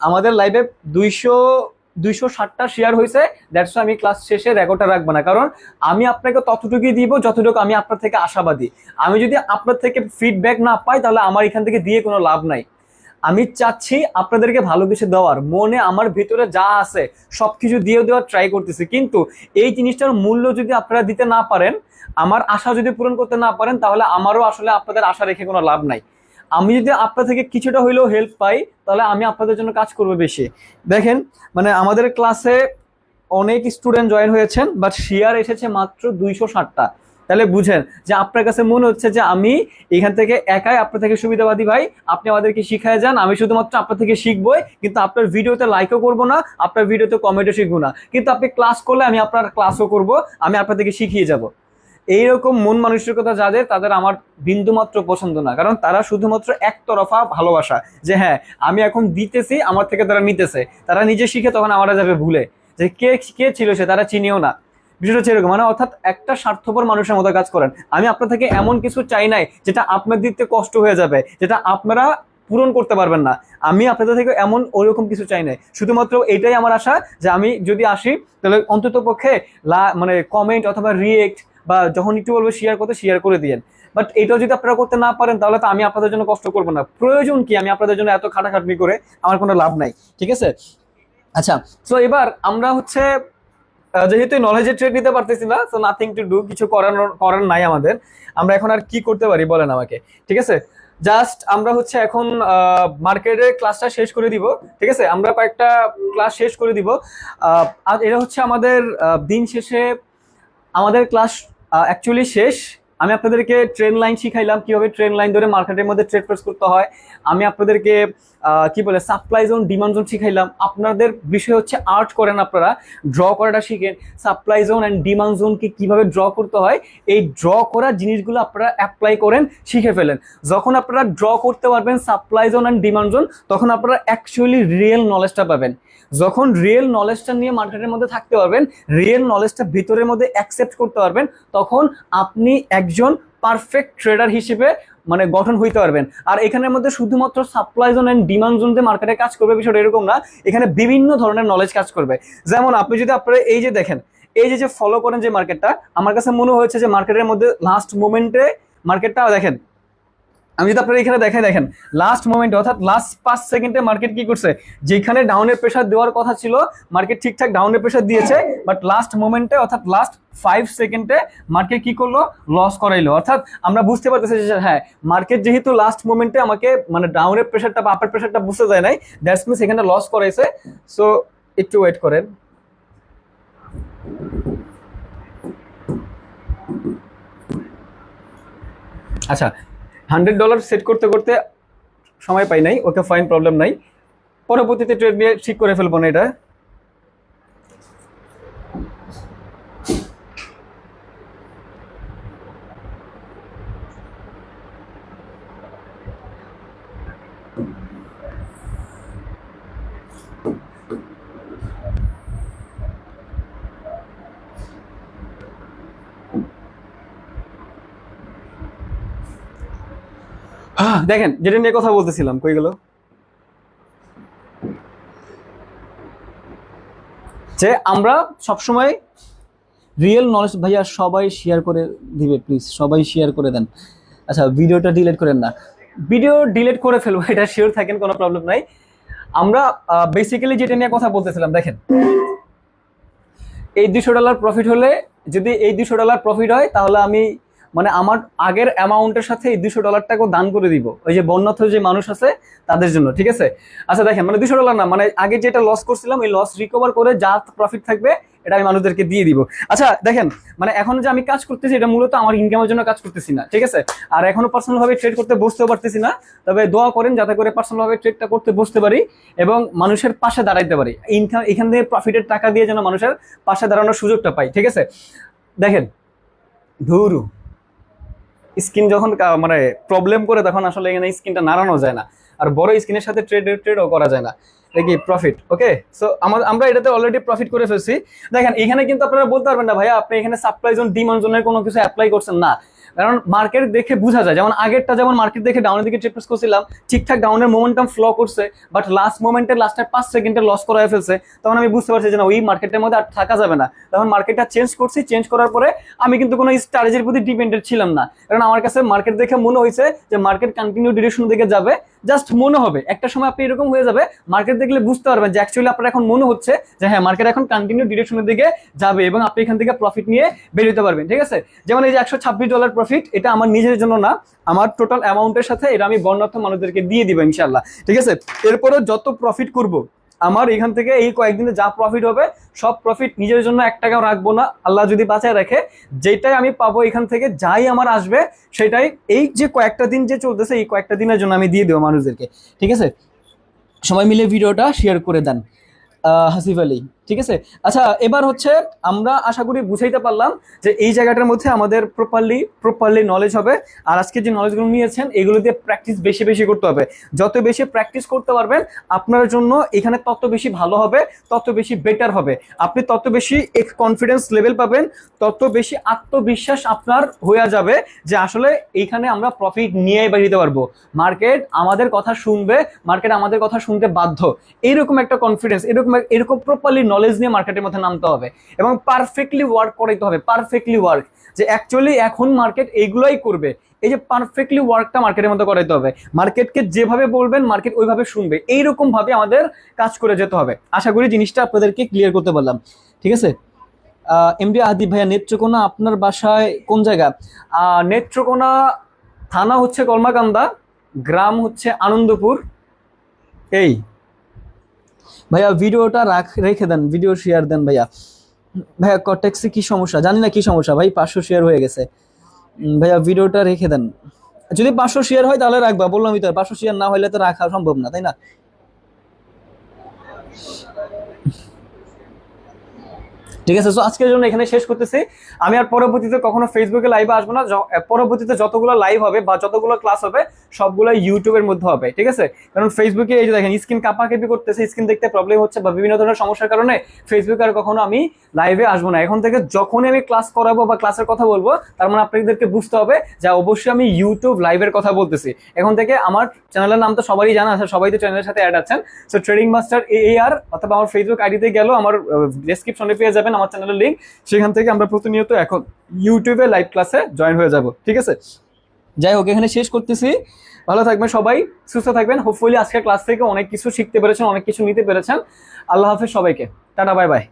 আমাদের লাইভে 260টা শেয়ার হয়েছে, দ্যাটস আমি ক্লাস শেষে রেকর্ডটা রাখবো না, কারণ আমি আপনাকে ততটুকুই দিব যতটুকু আমি আপনার থেকে আশাবাদী। আমি যদি আপনার থেকে ফিডব্যাক না পাই তাহলে আমার এখান থেকে দিয়ে কোনো লাভ নাই। আমি চাচ্ছি আপনাদেরকে ভালো কিছু দেওয়ার, মনে আমার ভিতরে যা আছে সবকিছু দিয়ে দেওয়ার ট্রাই করতেছি, কিন্তু এই জিনিসটার মূল্য যদি আপনারা দিতে না পারেন, আমার আশা যদি পূরণ করতে না পারেন, তাহলে আমারও আসলে আপনাদের আশা রেখে কোনো লাভ নাই। আমি যদি আপনার থেকে কিছুটা হইলেও হেল্প পাই তাহলে আমি আপনাদের জন্য কাজ করবো বেশি। দেখেন, মানে আমাদের ক্লাসে অনেক স্টুডেন্ট জয়েন হয়েছেন, বাট শেয়ার এসেছে মাত্র 260টা। তাহলে বুঝেন যে আপনার কাছে মনে হচ্ছে যে আমি এখান থেকে একাই আপনার থেকে সুবিধাবাদী। ভাই, আপনি আমাদেরকে শিখায় যান, আমি শুধুমাত্র আপনার থেকে শিখবই, কিন্তু আপনার ভিডিওতে লাইকও করবো না, আপনার ভিডিওতে কমেন্টও শিখবো না, কিন্তু আপনি ক্লাস করলে আমি আপনার ক্লাসও করব, আমি আপনার থেকে শিখিয়ে যাব। এইরকম মন মানসিকতা যাদের, তাদের আমার বিন্দুমাত্র পছন্দ না, কারণ তারা শুধুমাত্র একতরফা ভালোবাসা, যে হ্যাঁ আমি এখন দিতেছি, আমার থেকে তারা নিতেছে, তারা নিজে শিখে তখন আমরা যাবে ভুলে যে কে কে ছিল সে, তারা চিনিও না। বিষয়টা হচ্ছে এরকম, মানে অর্থাৎ একটা স্বার্থপর মানুষের মতো কাজ করেন। আমি আপনার থেকে এমন কিছু চাই নাই যেটা আপনার দিতে কষ্ট হয়ে যাবে, যেটা আপনারা পূরণ করতে পারবেন না। আমি আপনাদের থেকে এমন ওইরকম কিছু চাই নাই, শুধুমাত্র এটাই আমার আশা যে আমি যদি আসি তাহলে অন্তত পক্ষে মানে কমেন্ট অথবা রিয়েক্ট বা যখন একটু বলবো শেয়ার করতে, শেয়ার করে দিয়েন। বাট এটাও যদি আপনারা করতে না পারেন তাহলে তো আমি আপনাদের জন্য কষ্ট করবো না, প্রয়োজন কি আমি আপনাদের জন্য এত খাটাখাটনি করে, আমার কোনো লাভ নাই। ঠিক আছে, আচ্ছা, তো এবার আমরা হচ্ছে যেহেতু নলেজের ট্রেড নিতে পারতেছি না, সো নাথিং টু ডু, কিছু করার নাই আমাদের। আমরা এখন আর কি করতে পারি বলেন আমাকে? ঠিক আছে, জাস্ট আমরা হচ্ছে এখন মার্কেটের ক্লাসটা শেষ করে দিব। ঠিক আছে, আমরা কয়েকটা ক্লাস শেষ করে দিব। আর এটা হচ্ছে আমাদের দিন শেষে আমাদের ক্লাস অ্যাকচুয়ালি শেষ। আমি আপনাদেরকে ট্রেন লাইন শিখাইলাম, কিভাবে ট্রেন লাইন ধরে মার্কেটের মধ্যে ট্রেড প্রেস করতে হয়। আমি আপনাদেরকে কি বলে সাপ্লাই জোন, ডিমান্ড জোন শিখাইলাম। আপনাদের বিষয় হচ্ছে আর্ট করেন, আপনারা ড্র করাটা শিখেন, সাপ্লাই জোন অ্যান্ড ডিমান্ড জোনকে কিভাবে ড্র করতে হয়, এই ড্র করা জিনিসগুলো আপনারা অ্যাপ্লাই করেন, শিখে ফেলেন। যখন আপনারা ড্র করতে পারবেন supply zone and demand zone, তখন আপনারা অ্যাকচুয়ালি রিয়েল নলেজটা পাবেন। যখন রিয়েল নলেজটা নিয়ে মার্কেটের মধ্যে থাকতে পারবেন, রিয়েল নলেজটা ভিতরের মধ্যে অ্যাকসেপ্ট করতে পারবেন, তখন আপনি একজন পারফেক্ট ট্রেডার হিসেবে মানে গঠন হইতে পারবেন। আর এখানের মধ্যে শুধুমাত্র supply zone and demand zone দিয়ে মার্কেটে কাজ করবে বিষয়টা এরকম না, এখানে বিভিন্ন ধরনের নলেজ কাজ করবে। যেমন আপনি যদি আপনারা এই যে দেখেন, এই যে ফলো করেন যে মার্কেটটা, আমার কাছে মনে হয়েছে যে মার্কেটের মধ্যে লাস্ট মোমেন্টে মার্কেটটা দেখেন, আমি যদি আপনারা এখানে দেখেন লাস্ট মোমেন্টে অর্থাৎ লাস্ট 5 সেকেন্ডে মার্কেট কি করছে, যেখানে ডাউনের প্রেসার দেওয়ার কথা ছিল মার্কেট ঠিকঠাক ডাউনের প্রেসার দিয়েছে, বাট লাস্ট মোমেন্টে অর্থাৎ লাস্ট 5 সেকেন্ডে মার্কেট কি করলো, লস করাইলো। অর্থাৎ আমরা বুঝতে পারতেছি যে হ্যাঁ মার্কেট যেহেতু লাস্ট মোমেন্টে আমাকে মানে ডাউনের প্রেসারটা বা আপার প্রেসারটা বুঝতে যায় নাই, দ্যাটস মিনস এখানে লস করাইছে। সো একটু ওয়েট করেন, আচ্ছা, $100 সেট করতে করতে সময় পাই নাই, ওকে ফাইন, প্রবলেম নাই, পরবর্তীতে ট্রেড নিয়ে ঠিক করে ফেলবো না এটা। দেখেন যেটা নিয়ে কথা বলতেছিলাম, কই গেল, যে আমরা সবসময় রিয়েল নলেজ, ভাইয়া সবাই শেয়ার করে দিবে প্লিজ, সবাই শেয়ার করে দেন। আচ্ছা ভিডিওটা ডিলিট করেন না, ভিডিও ডিলিট করে ফেলবো, এটা শিওর থাকেন, কোনো প্রবলেম নাই। আমরা বেসিক্যালি যেটা নিয়ে কথা বলতেছিলাম, দেখেন এই $200 প্রফিট হলে, যদি এই $200 প্রফিট হয় তাহলে আমি মানে আমার আগের অ্যামাউন্টের সাথে এই $200টাকেও দান করে দিব ওই যে বন্যার্থ যে মানুষ আছে তাদের জন্য, ঠিক আছে। আচ্ছা দেখেন, মানে $200 না, মানে আগে যেটা লস করছিলাম এই লস রিকভার করে যা প্রফিট থাকবে এটা আমি মানুষদেরকে দিয়ে দিব। আচ্ছা দেখেন, মানে এখন যে আমি কাজ করতেছি এটা মূলত আমার ইনকামের জন্য কাজ করতেছি না, ঠিক আছে। আর এখনো পার্সোনাল ভাবে ট্রেড করতে বসতেও পারতেছি না, তবে দোয়া করেন যাতে করে পার্সোনাল ভাবে ট্রেডটা করতে বসতে পারি এবং মানুষের পাশে দাঁড়াইতে পারি, ইনকাম এখান থেকে প্রফিটের টাকা দিয়ে যেন মানুষের পাশে দাঁড়ানোর সুযোগটা পাই, ঠিক আছে। দেখেন ধুরু স্কিন যখন মানে প্রবলেম করে তখন আসলে এখানে স্কিনটা নাড়ানো যায় না, আর বড় স্কিনের সাথে ট্রেডও করা যায় না, এটা কি প্রফিট। ওকে, সো আমরা এটাতে অলরেডি প্রফিট করে ফেলছি। দেখেন এখানে কিন্তু আপনারা বলতে পারবেন না ভাইয়া আপনি এখানে সাপ্লাই জোন ডিমান্ড জোনের কোনো কিছু অ্যাপ্লাই করছেন না, কারণ মার্কেট দেখে বোঝা যায়, যেমন আগেরটা যেমন মার্কেট দেখে ডাউনের দিকে ট্রেড করছিলাম, ঠিকঠাক ডাউনের মোমেন্টাম ফ্লো করছে, বাট লাস্ট মোমেন্টে লাস্টের 5 সেকেন্ডে লস করা ফেলছে, তখন আমি বুঝতে পারছি যে না ওই মার্কেটের মধ্যে আর থাকা যাবে না, তখন মার্কেটটা চেঞ্জ করছি, চেঞ্জ করার পরে আমি কিন্তু কোনো স্ট্র্যাটেজির প্রতি ডিপেন্ডেন্ট ছিলাম না, কারণ আমার কাছে মার্কেট দেখে মনে হয়েছে যে মার্কেট কন্টিনিউ ডিরেকশন দিকে যাবে, জাস্ট মনে হবে, একটা সময় আপনি এরকম হয়ে যাবে মার্কেট দেখলে বুঝতে পারবেন যে অ্যাকচুয়ালি আপনার এখন মনে হচ্ছে যে হ্যাঁ মার্কেট এখন কন্টিনিউ ডিরেকশনের দিকে যাবে এবং আপনি এখান থেকে প্রফিট নিয়ে বের হতে পারবেন, ঠিক আছে। যেমন এই যে $126 প্রফিট, এটা আমার নিজের জন্য না, আমার টোটাল অ্যামাউন্টের সাথে এটা আমি বর্ণাঢ্য মানুষদেরকে দিয়ে দিব ইনশাল্লাহ, ঠিক আছে। এরপরে যত প্রফিট করব আমার এখান থেকে এই কয়েকদিনে যা প্রফিট হবে সব প্রফিট নিজের জন্য 1 টাকাও রাখবো না, আল্লাহ যদি বাঁচায় রাখে, যেটাই আমি পাবো এখান থেকে যাই আমার আসবে সেটাই এই যে কয়েকটা দিন যে চলতেছে এই কয়েকটা দিনের জন্য আমি দিয়ে দেবো মানুষদেরকে, ঠিক আছে। সবাই মিলে ভিডিওটা শেয়ার করে দেন। হাসিফ আলী, ঠিক আছে। আচ্ছা এবার হচ্ছে আমরা আশা করি বুঝাইতে পারলাম যে এই জায়গাটার মধ্যে আমাদের প্রপারলি নলেজ হবে, আর আজকে যে নলেজগুলো নিয়েছেন এগুলো দিয়ে প্র্যাকটিস বেশি বেশি করতে হবে, যত বেশি প্র্যাকটিস করতে পারবেন আপনার জন্য এখানে তত বেশি ভালো হবে, তত বেশি বেটার হবে, আপনি তত বেশি কনফিডেন্স লেভেল পাবেন, তত বেশি আত্মবিশ্বাস আপনার হয়ে যাবে যে আসলে এইখানে আমরা প্রফিট নিয়ে বেরিয়ে পারবো, মার্কেট আমাদের কথা শুনবে, মার্কেট আমাদের কথা শুনতে বাধ্য, এইরকম একটা কনফিডেন্স, এরকম প্রপারলি নলেজ নিয়ে মার্কেটের মধ্যে নামতে হবে এবং পারফেক্টলি ওয়ার্ক করাইতে হবে, পারফেক্টলি ওয়ার্ক, যে অ্যাকচুয়ালি এখন মার্কেট এইগুলোই করবে, এই যে পারফেক্টলি ওয়ার্কটা মার্কেটের মধ্যে করাইতে হবে, মার্কেটকে যেভাবে বলবেন মার্কেট ওইভাবে শুনবে, এইরকম ভাবে আমাদের কাজ করে যেতে হবে। আশা করি জিনিসটা আপনাদেরকে ক্লিয়ার করতে পারলাম, ঠিক আছে। এমডি আদিব ভাইয়া, নেত্রকোনা আপনার বাসায় কোন জায়গা? নেত্রকোনা থানা হচ্ছে কলমাকান্দা, গ্রাম হচ্ছে আনন্দপুর। এই ভাইয়া ভিডিওটা রেখে দেন, ভিডিও শেয়ার দেন ভাইয়া। ভাইয়া কটেক্সে কি সমস্যা জানি না, কি সমস্যা ভাই, 500 শেয়ার হয়ে গেছে, ভাইয়া ভিডিওটা রেখে দেন, যদি 500 শেয়ার হয় তাহলে রাখবা, বললামই তো 500 শেয়ার না হলে তো রাখা সম্ভব না, তাই না। ঠিক আছে, সো আজকের জন্য এখানে শেষ করতেছি, আমি আর পরবর্তীতে কখনো ফেসবুকে লাইভে আসবো না, পরবর্তীতে যতগুলো লাইভ হবে বা যতগুলো ক্লাস হবে সবগুলো ইউটিউবের মধ্যে হবে, ঠিক আছে। কারণ ফেসবুকে এই যে দেখেন স্ক্রিন কাঁপাকাঁপি করতেছে, স্ক্রিন দেখতে প্রবলেম হচ্ছে বা বিভিন্ন ধরনের সমস্যার কারণে ফেসবুকে আর কখনো আমি লাইভে আসবো না, এখন থেকে যখনই আমি ক্লাস করাবো বা ক্লাসের কথা বলবো তার মানে আপনাদেরকে বুঝতে হবে যে অবশ্যই আমি ইউটিউব লাইভের কথা বলতেছি। এখন থেকে আমার চ্যানেলের নাম তো সবারই জানা আছে, সবাই তো চ্যানেলের সাথে অ্যাড আছেন, সো ট্রেডিং মাস্টার AAR অথবা আমার ফেসবুক আইডিতে গেলেও আমার ডেসক্রিপশনে পেয়ে যাবেন আমার চ্যানেলের লিঙ্ক, সেখান থেকে আমরা প্রতিনিয়ত এখন ইউটিউবে লাইভ ক্লাসে জয়েন হয়ে যাব, ঠিক আছে। যাই হোক এখানে শেষ করতেছি, ভালো থাকবেন সবাই, সুস্থ থাকবেন, হোপফুলি আজকের ক্লাস থেকে অনেক কিছু শিখতে পেরেছেন, অনেক কিছু নিতে পেরেছেন। আল্লাহ হাফেজ সবাইকে, টাটা বাই বাই।